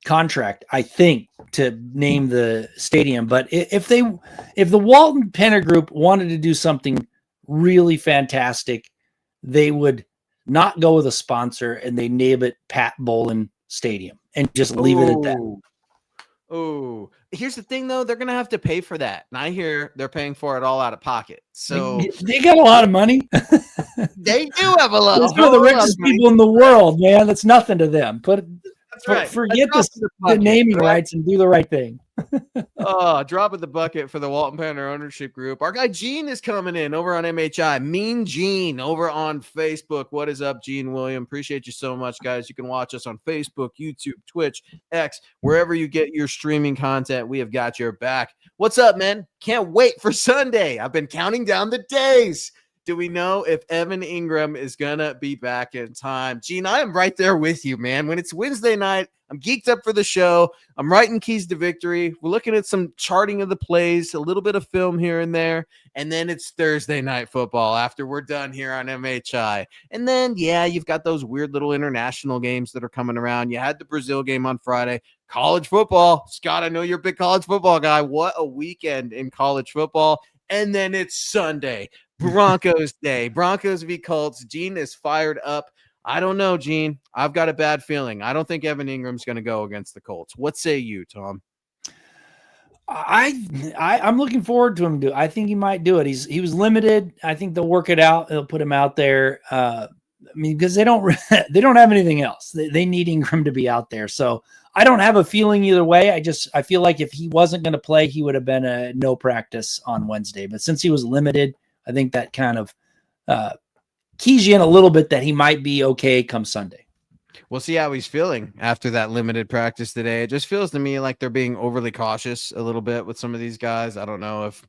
contract, I think, to name the stadium. But if the Walton Penner Group wanted to do something really fantastic, they would not go with a sponsor and they name it Pat Bolin Stadium and just leave it at that. Oh, here's the thing, though. They're going to have to pay for that. And I hear they're paying for it all out of pocket. So they got a lot of money. They do have a lot. It's one of the richest people in the world, man. That's nothing to them. That's right. Forget the naming rights and do the right thing. Drop of the bucket for the Walton Penner ownership group. Our guy Gene is coming in over on MHI. Mean Gene over on Facebook. What is up, Gene William? Appreciate you so much, guys. You can watch us on Facebook, YouTube, Twitch, X, wherever you get your streaming content. We have got your back. What's up, man? Can't wait for Sunday. I've been counting down the days. Do we know if Evan Ingram is going to be back in time? Gene, I am right there with you, man. When it's Wednesday night, I'm geeked up for the show. I'm writing keys to victory. We're looking at some charting of the plays, a little bit of film here and there. And then it's Thursday night football after we're done here on MHI. And then, you've got those weird little international games that are coming around. You had the Brazil game on Friday. College football. Scott, I know you're a big college football guy. What a weekend in college football. And then it's Sunday. Broncos Day. Broncos v. Colts. Gene is fired up. I don't know, Gene. I've got a bad feeling. I don't think Evan Ingram's going to go against the Colts. What say you, Tom? I'm looking forward to him. I think he might do it. He was limited. I think they'll work it out. They'll put him out there. I mean, because they don't have anything else. They need Ingram to be out there. So I don't have a feeling either way. I feel like if he wasn't going to play, he would have been a no practice on Wednesday. But since he was limited, I think that kind of keys you in a little bit that he might be okay come Sunday. We'll see how he's feeling after that limited practice today. It just feels to me like they're being overly cautious a little bit with some of these guys. I don't know if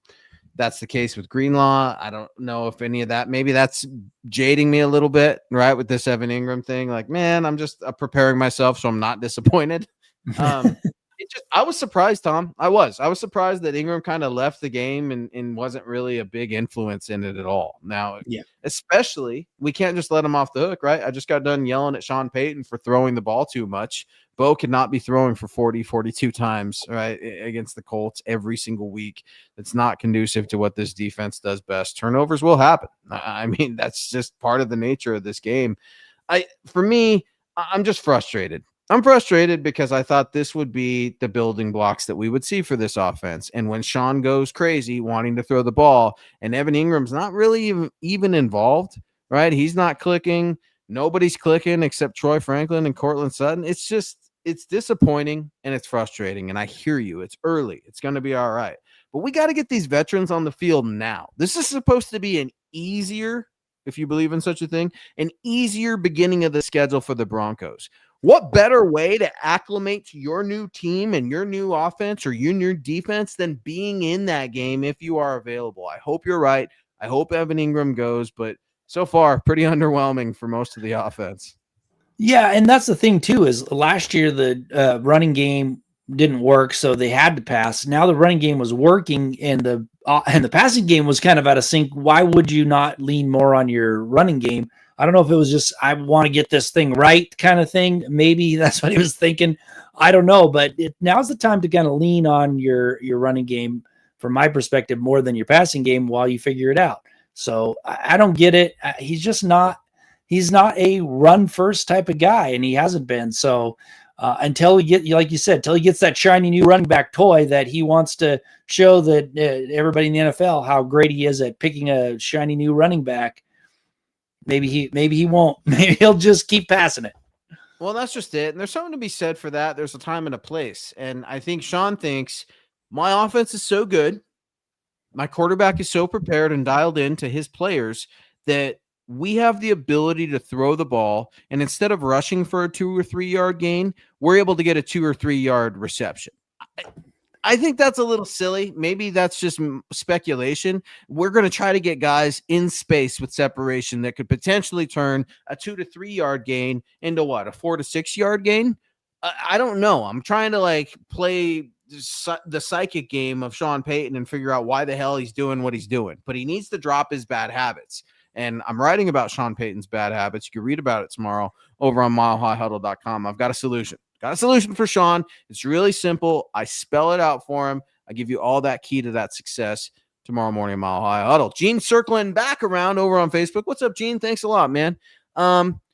that's the case with Greenlaw. I don't know if any of that, maybe that's jading me a little bit, right? With this Evan Ingram thing. Like, man, I'm just preparing myself so I'm not disappointed. I was surprised, Tom. I was surprised that Ingram kind of left the game and wasn't really a big influence in it at all. Now, especially we can't just let him off the hook, right? I just got done yelling at Sean Payton for throwing the ball too much. Bo could not be throwing for 40, 42 times, right, against the Colts every single week. That's not conducive to what this defense does best. Turnovers will happen. I mean, that's just part of the nature of this game. For me, I'm just frustrated. I'm frustrated because I thought this would be the building blocks that we would see for this offense. And when Sean goes crazy wanting to throw the ball and Evan Ingram's not really even involved, right? He's not clicking. Nobody's clicking except Troy Franklin and Cortland Sutton. It's disappointing and it's frustrating. And I hear you. It's early. It's going to be all right. But we got to get these veterans on the field now. This is supposed to be an easier, if you believe in such a thing, an easier beginning of the schedule for the Broncos. What better way to acclimate to your new team and your new offense or your new defense than being in that game if you are available? I hope you're right. I hope Evan Ingram goes, but so far, pretty underwhelming for most of the offense. Yeah, and that's the thing, too, is last year the running game didn't work, so they had to pass. Now the running game was working, and the passing game was kind of out of sync. Why would you not lean more on your running game? I don't know if it was just, I want to get this thing right kind of thing. Maybe that's what he was thinking. I don't know, but now's the time to kind of lean on your running game, from my perspective, more than your passing game while you figure it out. So I don't get it. He's not a run first type of guy, and he hasn't been. So until like you said, until he gets that shiny new running back toy that he wants to show that everybody in the NFL how great he is at picking a shiny new running back, maybe he won't. Maybe he'll just keep passing it. Well, that's just it. And there's something to be said for that. There's a time and a place. And I think Sean thinks my offense is so good, my quarterback is so prepared and dialed into his players that we have the ability to throw the ball. And instead of rushing for a 2 or 3 yard gain, we're able to get a 2 or 3 yard reception. I think that's a little silly. Maybe that's just speculation. We're going to try to get guys in space with separation that could potentially turn a 2 to 3 yard gain into what, a 4 to 6 yard gain? I don't know. I'm trying to play the psychic game of Sean Payton and figure out why the hell he's doing what he's doing. But he needs to drop his bad habits. And I'm writing about Sean Payton's bad habits. You can read about it tomorrow over on milehighhuddle.com. I've got a solution. Got a solution for Sean. It's really simple. I spell it out for him. I give you all that key to that success tomorrow morning, Mile High Huddle. Gene circling back around over on Facebook. What's up, Gene? Thanks a lot, man.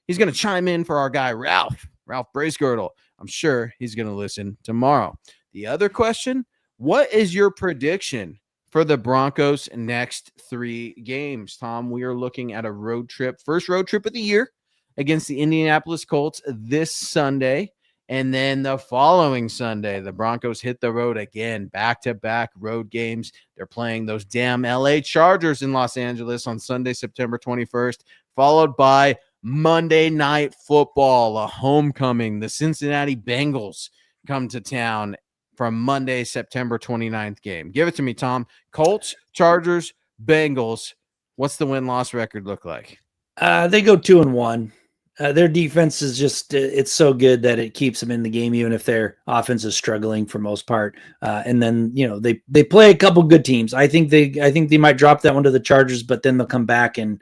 He's going to chime in for our guy, Ralph Bracegirdle. I'm sure he's going to listen tomorrow. The other question, what is your prediction for the Broncos' next 3 games? Tom, we are looking at a road trip, first road trip of the year against the Indianapolis Colts this Sunday. And then the following Sunday, the Broncos hit the road again, back-to-back road games. They're playing those damn LA Chargers in Los Angeles on Sunday, September 21st, followed by Monday Night Football, a homecoming. The Cincinnati Bengals come to town for Monday, September 29th game. Give it to me, Tom. Colts, Chargers, Bengals. What's the win-loss record look like? They go 2-1. Their defense is just, it's so good that it keeps them in the game, even if their offense is struggling for most part. And then, they play a couple good teams. I think they might drop that one to the Chargers, but then they'll come back and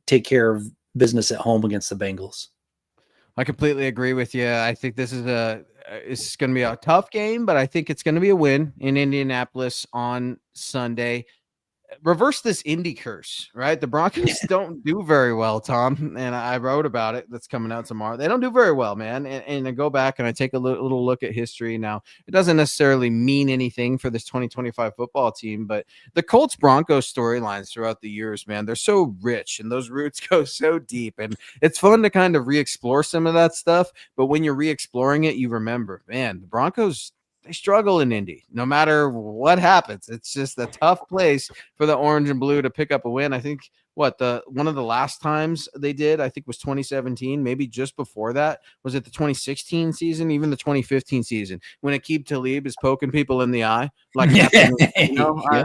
take care of business at home against the Bengals. I completely agree with you. I think this is it's going to be a tough game, but I think it's going to be a win in Indianapolis on Sunday. reverse this Indy curse, right? The Broncos don't do very well, Tom, and I wrote about it. That's coming out tomorrow. They don't do very well, man. And I go back and I take a little look at history. Now, it doesn't necessarily mean anything for this 2025 football team, but the Colts Broncos storylines throughout the years, man, they're so rich and those roots go so deep. And it's fun to kind of re-explore some of that stuff. But when you're re-exploring it, you remember, man, the Broncos, they struggle in Indy no matter what happens. It's just a tough place for the orange and blue to pick up a win. I think one of the last times they did, I think, was 2017. Maybe just before that, was it the 2016 season, even the 2015 season, when Aqib Talib is poking people in the eye, like Yeah.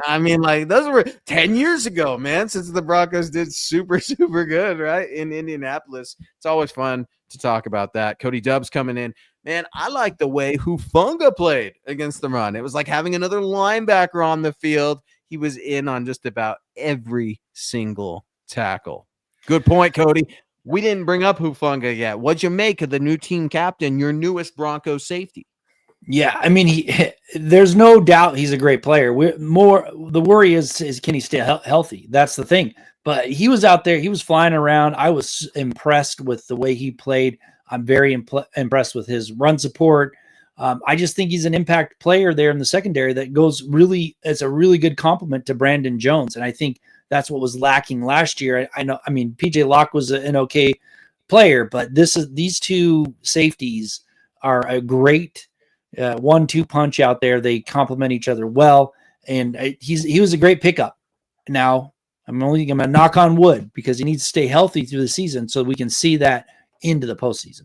I mean, like those were 10 years ago, man. Since the Broncos did super good, right, in Indianapolis. It's always fun to talk about that. Cody Dubbs coming in. Man, I like the way Hufanga played against the run. It was like having another linebacker on the field. He was in on just about every single tackle. Good point, Cody. We didn't bring up Hufanga yet. What'd you make of the new team captain, your newest Broncos safety? Yeah, I mean, there's no doubt he's a great player. The worry is can he stay healthy? That's the thing. But he was out there, he was flying around. I was impressed with the way he played. I'm very impressed with his run support. I just think he's an impact player there in the secondary that goes really as a really good complement to Brandon Jones. And I think that's what was lacking last year. I mean, PJ Locke was an okay player, but these two safeties are a great 1-2 punch out there. They complement each other well. And he was a great pickup. Now I'm going to knock on wood because he needs to stay healthy through the season so we can see that into the postseason.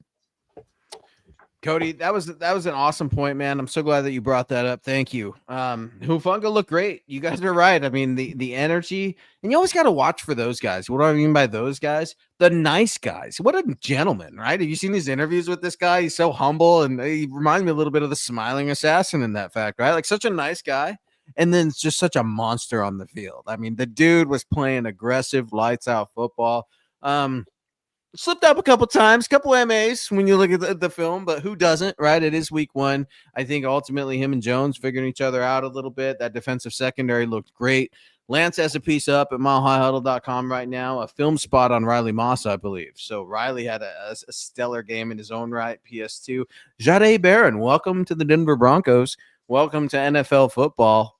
Cody, that was an awesome point, man. I'm so glad that you brought that up. Thank you. Hufanga looked great. You guys are right. I mean, the energy, and you always got to watch for those guys. What do I mean by those guys? The nice guys. What a gentleman, right? Have you seen these interviews with this guy? He's so humble, and he reminds me a little bit of the smiling assassin in that fact, right? Like such a nice guy, and then just such a monster on the field. I mean, the dude was playing aggressive, lights out football. Slipped up a couple times, couple MAs when you look at the film, but who doesn't, right? It is week one. I think ultimately him and Jones figuring each other out a little bit. That defensive secondary looked great. Lance has a piece up at milehighhuddle.com right now, a film spot on Riley Moss, I believe. So Riley had a stellar game in his own right, PS2. Jahdae Barron, welcome to the Denver Broncos. Welcome to NFL football.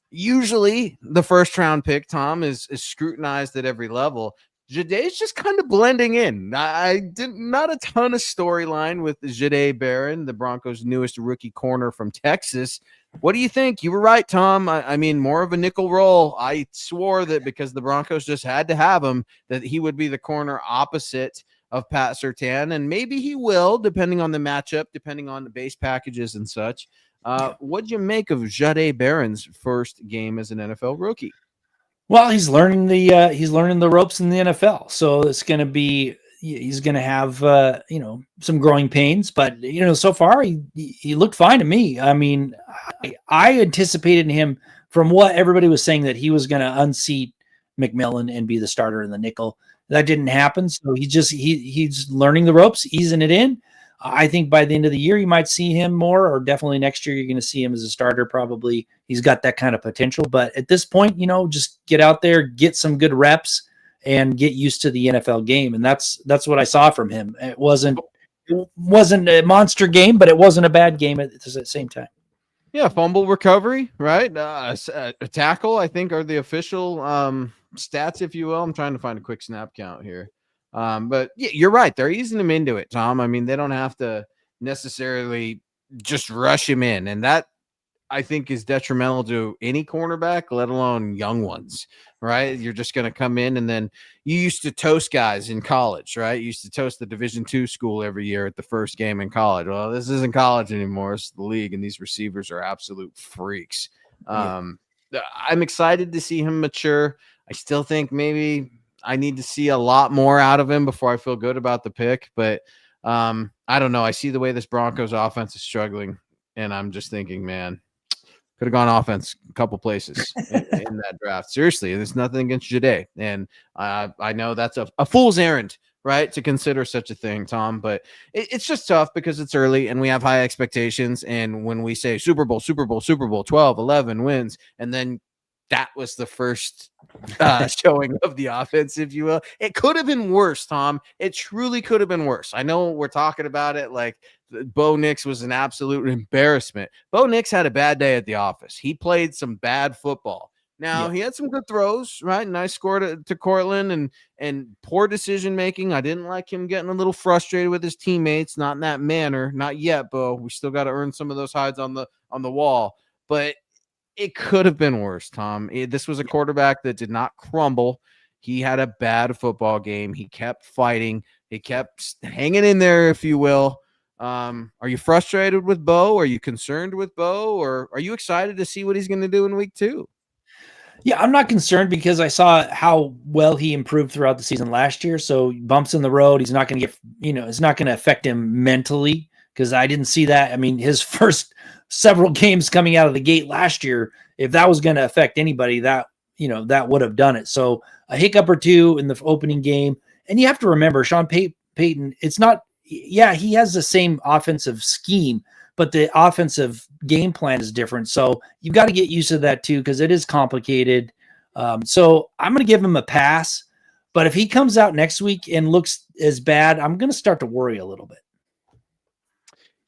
Usually the first round pick, Tom, is scrutinized at every level. Jahdae's just kind of blending in. I did not a ton of storyline with Jahdae Barron, the Broncos' newest rookie corner from Texas. What do you think? You were right, Tom. I mean, more of a nickel roll. I swore that because the Broncos just had to have him, that he would be the corner opposite of Pat Surtain, and maybe he will, depending on the matchup, depending on the base packages and such. What'd you make of Jahdae Barron's first game as an NFL rookie? Well, he's learning the ropes in the NFL, so it's going to be he's going to have some growing pains, but so far he looked fine to me. I mean, I anticipated him from what everybody was saying that he was going to unseat McMillan and be the starter in the nickel. That didn't happen, so he's learning the ropes, easing it in. I think by the end of the year, you might see him more, or definitely next year, you're going to see him as a starter. Probably he's got that kind of potential. But at this point, just get out there, get some good reps, and get used to the NFL game. And that's what I saw from him. It wasn't a monster game, but it wasn't a bad game at the same time. Yeah, fumble recovery, right? A tackle, I think, are the official stats, if you will. I'm trying to find a quick snap count here. But yeah, you're right. They're easing him into it, Tom. I mean, they don't have to necessarily just rush him in. And that, I think, is detrimental to any cornerback, let alone young ones, right? You're just going to come in, and then you used to toast guys in college, right? You used to toast the Division II school every year at the first game in college. Well, this isn't college anymore. It's the league, and these receivers are absolute freaks. I'm excited to see him mature. I still think maybe I need to see a lot more out of him before I feel good about the pick. But I don't know. I see the way this Broncos offense is struggling, and I'm just thinking, man, could have gone offense a couple places in that draft. Seriously, there's nothing against Jahdae. And I know that's a fool's errand, right, to consider such a thing, Tom. But it's just tough because it's early and we have high expectations. And when we say Super Bowl, 12, 11 wins, and then that was the first showing of the offense, if you will. It could have been worse, Tom. It truly could have been worse. I know we're talking about it like Bo Nix was an absolute embarrassment. Bo Nix had a bad day at the office. He played some bad football. Now, he had some good throws, right? Nice score to Cortland and poor decision making. I didn't like him getting a little frustrated with his teammates, not in that manner. Not yet, Bo. We still got to earn some of those hides on the wall. But it could have been worse, Tom. This was a quarterback that did not crumble. He had a bad football game. He kept fighting. He kept hanging in there, if you will. Are you frustrated with Bo? Are you concerned with Bo? Or are you excited to see what he's going to do in week 2? Yeah, I'm not concerned because I saw how well he improved throughout the season last year. So bumps in the road, he's not going to get, it's not going to affect him mentally because I didn't see that. I mean, his first several games coming out of the gate last year, if that was going to affect anybody, that would have done it. So a hiccup or two in the opening game. And you have to remember, Sean Payton, it's not, he has the same offensive scheme, but the offensive game plan is different. So you've got to get used to that too, because it is complicated. So I'm going to give him a pass. But if he comes out next week and looks as bad, I'm going to start to worry a little bit.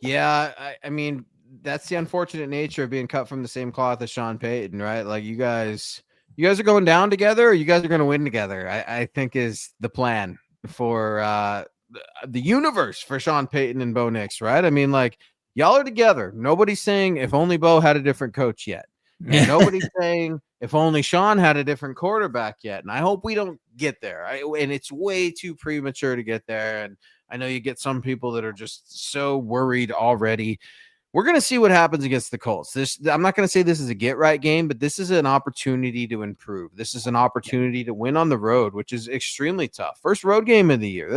Yeah, I mean, that's the unfortunate nature of being cut from the same cloth as Sean Payton, right? Like you guys are going down together, or you guys are going to win together. I think is the plan for the universe for Sean Payton and Bo Nix, right? I mean, like y'all are together. Nobody's saying if only Bo had a different coach yet. And nobody's saying if only Sean had a different quarterback yet. And I hope we don't get there. And it's way too premature to get there. And I know you get some people that are just so worried already. We're going to see what happens against the Colts. I'm not going to say this is a get-right game, but this is an opportunity to improve. This is an opportunity to win on the road, which is extremely tough. First road game of the year.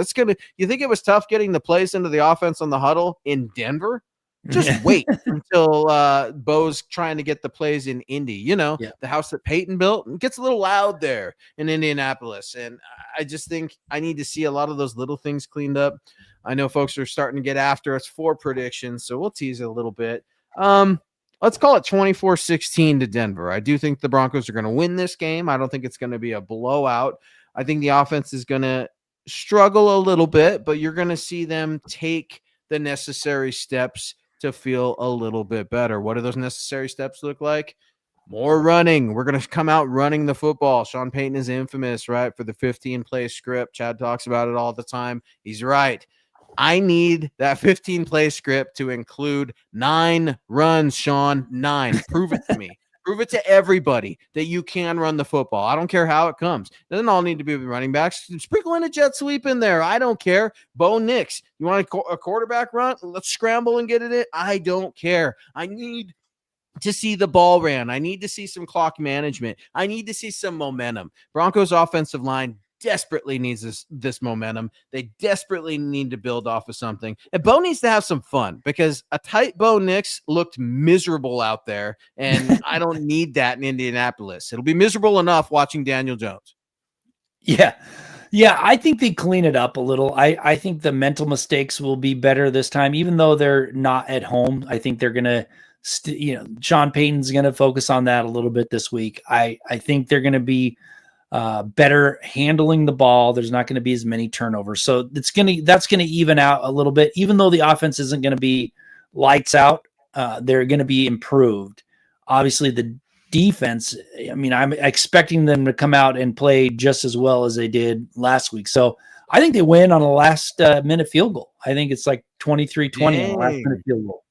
You think it was tough getting the plays into the offense on the Huddle in Denver? Just wait until Bo's trying to get the plays in Indy. The house that Peyton built. It gets a little loud there in Indianapolis. And I just think I need to see a lot of those little things cleaned up. I know folks are starting to get after us for predictions, so we'll tease it a little bit. Let's call it 24-16 to Denver. I do think the Broncos are going to win this game. I don't think it's going to be a blowout. I think the offense is going to struggle a little bit, but you're going to see them take the necessary steps to feel a little bit better. What do those necessary steps look like? More running. We're going to come out running the football. Sean Payton is infamous, right, for the 15-play script. Chad talks about it all the time. He's right. I need that 15-play script to include 9 runs, Sean. 9. Prove it to me. Prove it to everybody that you can run the football. I don't care how it comes. It doesn't all need to be running backs. Sprinkle in a jet sweep in there. I don't care. Bo Nix, you want a quarterback run? Let's scramble and get it in. I don't care. I need to see the ball ran. I need to see some clock management. I need to see some momentum. Broncos offensive line desperately needs this momentum. They desperately need to build off of something. And Bo needs to have some fun because a tight Bo Nix looked miserable out there, and I don't need that in Indianapolis. It'll be miserable enough watching Daniel Jones. Yeah, I think they clean it up a little. I think the mental mistakes will be better this time, even though they're not at home. I think they're going to Sean Payton's going to focus on that a little bit this week. I think they're going to be better handling the ball. There's not going to be as many turnovers. So that's going to even out a little bit, even though the offense isn't going to be lights out. They're going to be improved. Obviously the defense, I mean, I'm expecting them to come out and play just as well as they did last week. So I think they win on a last minute field goal. I think it's like 23-20 on a last minute field goal.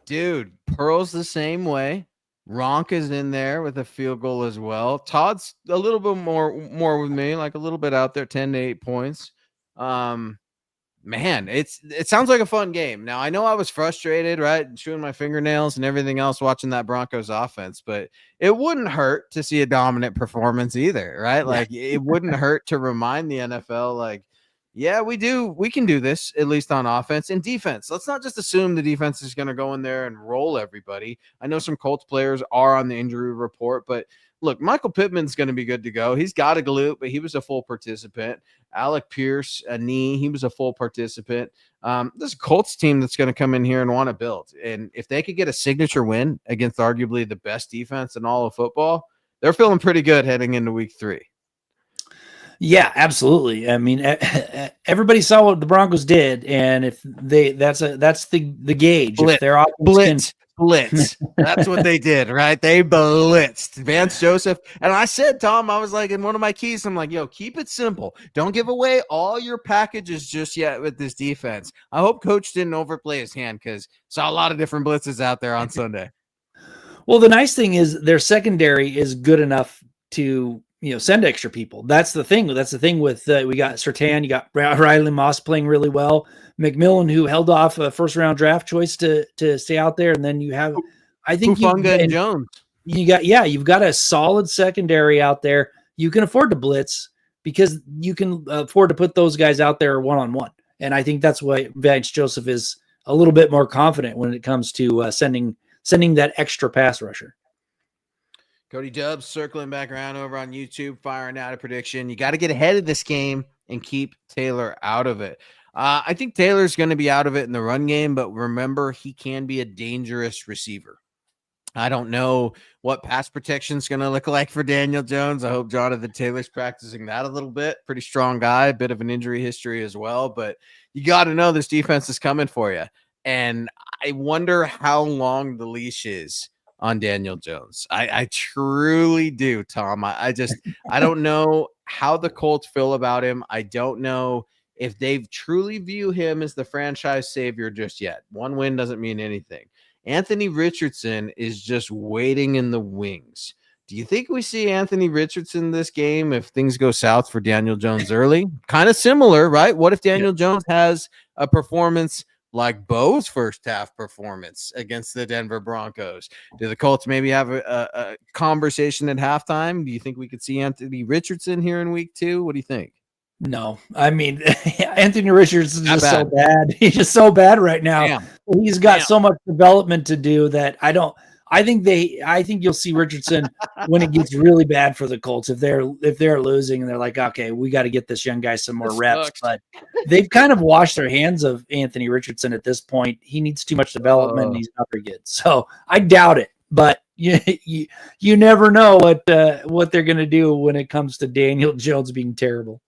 Dude, Pearl's the same way. Ronk is in there with a field goal as well. Todd's a little bit more with me, like a little bit out there, 10 to 8 points. Man, it sounds like a fun game. Now, I know I was frustrated, right, chewing my fingernails and everything else watching that Broncos offense, but it wouldn't hurt to see a dominant performance either, right? Like, it wouldn't hurt to remind the NFL, like, yeah, we can do this, at least on offense and defense. Let's not just assume the defense is going to go in there and roll everybody. I know some Colts players are on the injury report, but look, Michael Pittman's going to be good to go. He's got a glute, but he was a full participant. Alec Pierce, a knee, he was a full participant. This is a Colts team that's going to come in here and want to build. And if they could get a signature win against arguably the best defense in all of football, they're feeling pretty good heading into week 3. Yeah, absolutely. I mean, everybody saw what the Broncos did, and if that's the gauge. If their offense blitz. That's what they did, right? They blitzed Vance Joseph. And I said, Tom, I was like, in one of my keys, I'm like, yo, keep it simple. Don't give away all your packages just yet with this defense. I hope coach didn't overplay his hand, because saw a lot of different blitzes out there on Sunday. Well, the nice thing is their secondary is good enough to, send extra people. That's the thing. That's the thing with we got Surtain, you got Riley Moss playing really well, McMillan, who held off a first-round draft choice to stay out there, and then you have, I think, Hufanga and Jones. You've got a solid secondary out there. You can afford to blitz because you can afford to put those guys out there one-on-one, and I think that's why Vance Joseph is a little bit more confident when it comes to sending that extra pass rusher. Cody Dubs circling back around over on YouTube, firing out a prediction. You got to get ahead of this game and keep Taylor out of it. I think Taylor's going to be out of it in the run game, but remember, he can be a dangerous receiver. I don't know what pass protection is going to look like for Daniel Jones. I hope Jonathan Taylor's practicing that a little bit. Pretty strong guy, a bit of an injury history as well, but you got to know this defense is coming for you. And I wonder how long the leash is on Daniel Jones. I truly do, Tom. I don't know how the Colts feel about him. I don't know if they truly view him as the franchise savior just yet. One win doesn't mean anything. Anthony Richardson is just waiting in the wings. Do you think we see Anthony Richardson this game if things go south for Daniel Jones early? Kind of similar, right? What if Daniel Jones has a performance like Bo's first half performance against the Denver Broncos? Do the Colts maybe have a conversation at halftime? Do you think we could see Anthony Richardson here in week 2? What do you think? No, I mean, Anthony Richardson is just so bad. He's just so bad right now. Damn. He's got so much development to do that I think you'll see Richardson when it gets really bad for the Colts. If they're losing and they're like, okay, we got to get this young guy some more reps. But they've kind of washed their hands of Anthony Richardson at this point. He needs too much development and he's not very good. So I doubt it. But you never know what they're going to do when it comes to Daniel Jones being terrible.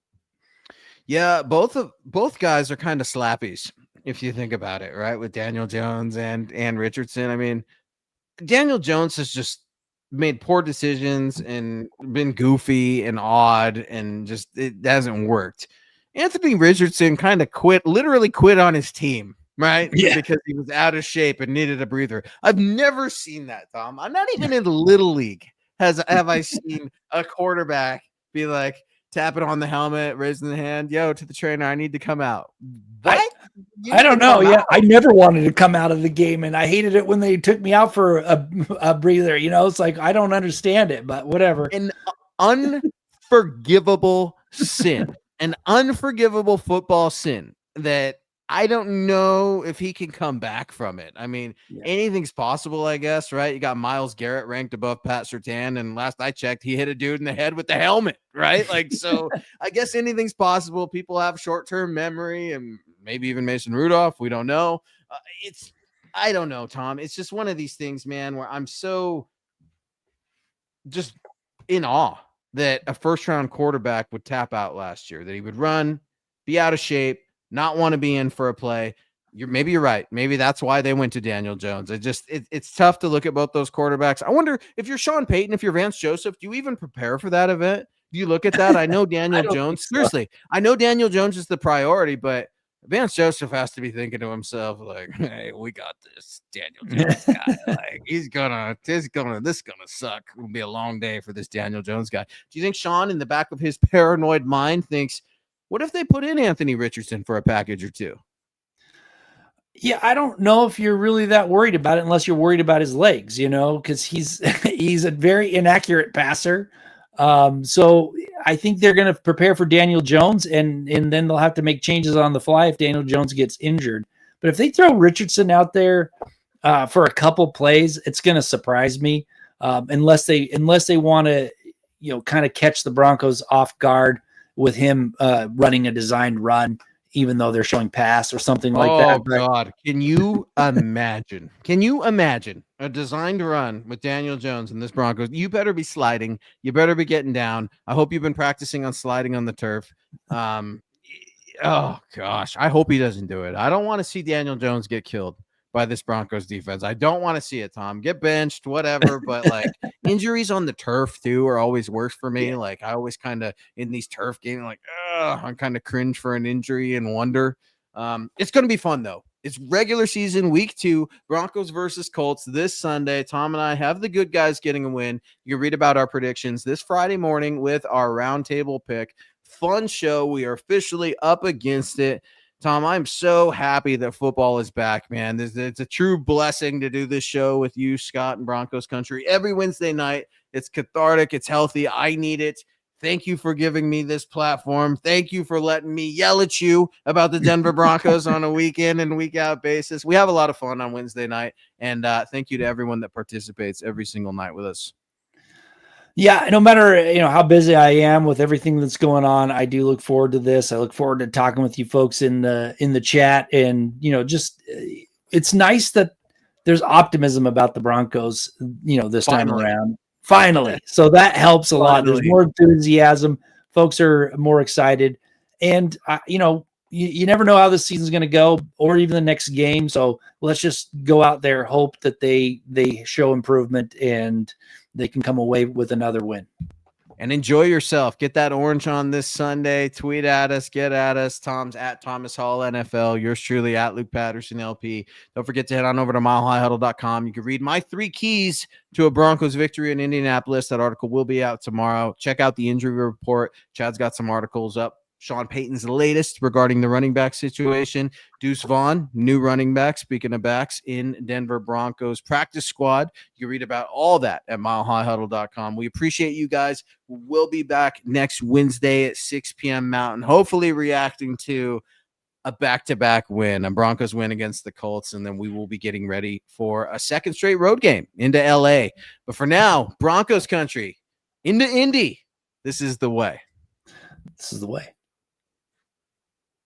Yeah, both guys are kind of slappies if you think about it, right? With Daniel Jones and Richardson. I mean, Daniel Jones has just made poor decisions and been goofy and odd, and just it hasn't worked. Anthony Richardson kind of literally quit on his team, right? Yeah. Because he was out of shape and needed a breather. I've never seen that, Tom. I'm not even in the Little League. Have I seen a quarterback be like, tapping on the helmet, raising the hand, yo, to the trainer, I need to come out. What? I don't know. Yeah, I never wanted to come out of the game, and I hated it when they took me out for a breather. It's like, I don't understand it, but whatever. An unforgivable sin, an unforgivable football sin that I don't know if he can come back from it. I mean, anything's possible, I guess, right? You got Myles Garrett ranked above Pat Surtain, and last I checked, he hit a dude in the head with the helmet, right? Like, so I guess anything's possible. People have short-term memory, and maybe even Mason Rudolph. We don't know. I don't know, Tom. It's just one of these things, man, where I'm so just in awe that a first-round quarterback would tap out last year, that he would run, be out of shape, not want to be in for a play. Maybe you're right. Maybe that's why they went to Daniel Jones. It's tough to look at both those quarterbacks. I wonder if you're Sean Payton, if you're Vance Joseph, do you even prepare for that event? Do you look at that? I know Daniel Jones. Seriously, I know Daniel Jones is the priority, but Vance Joseph has to be thinking to himself, like, hey, we got this Daniel Jones guy. Like, this is gonna suck. It'll be a long day for this Daniel Jones guy. Do you think Sean, in the back of his paranoid mind, thinks, what if they put in Anthony Richardson for a package or two? Yeah, I don't know if you're really that worried about it unless you're worried about his legs, because he's a very inaccurate passer. So I think they're going to prepare for Daniel Jones, and then they'll have to make changes on the fly if Daniel Jones gets injured. But if they throw Richardson out there for a couple plays, it's going to surprise me, unless they want to, kind of catch the Broncos off guard with him running a designed run. even though they're showing pass or something like that. Oh God. Can you imagine? Can you imagine a designed run with Daniel Jones and this Broncos? You better be sliding. You better be getting down. I hope you've been practicing on sliding on the turf. Oh gosh. I hope he doesn't do it. I don't want to see Daniel Jones get killed by this Broncos defense. I don't want to see it, Tom. Get benched, whatever. But like injuries on the turf too are always worse for me. Like I always kind of in these turf games, like I'm kind of cringe for an injury and wonder. It's going to be fun though. It's regular season week 2, Broncos versus Colts this Sunday. Tom and I have the good guys getting a win. You can read about our predictions this Friday morning with our roundtable pick. Fun show. We are officially up against it. Tom, I'm so happy that football is back, man. It's a true blessing to do this show with you, Scott, and Broncos Country every Wednesday night. It's cathartic. It's healthy. I need it. Thank you for giving me this platform. Thank you for letting me yell at you about the Denver Broncos on a week in and week out basis. We have a lot of fun on Wednesday night, and thank you to everyone that participates every single night with us. Yeah, no matter how busy I am with everything that's going on, I do look forward to this. I look forward to talking with you folks in the chat, and just it's nice that there's optimism about the Broncos, this time around. Finally. So that helps a lot. There's more enthusiasm. Folks are more excited. And, you never know how this season's going to go or even the next game. So let's just go out there, hope that they show improvement and they can come away with another win. And enjoy yourself. Get that orange on this Sunday. Tweet at us. Get at us. Tom's at Thomas Hall NFL. Yours truly at Luke Patterson LP. Don't forget to head on over to milehighhuddle.com. You can read my 3 keys to a Broncos victory in Indianapolis. That article will be out tomorrow. Check out the injury report. Chad's got some articles up. Sean Payton's latest regarding the running back situation. Deuce Vaughn, new running back, speaking of backs, in Denver Broncos practice squad. You can read about all that at milehighhuddle.com. We appreciate you guys. We'll be back next Wednesday at 6 p.m. Mountain, hopefully reacting to a back-to-back win, a Broncos win against the Colts, and then we will be getting ready for a second straight road game into LA. But for now, Broncos country, into Indy, this is the way. This is the way.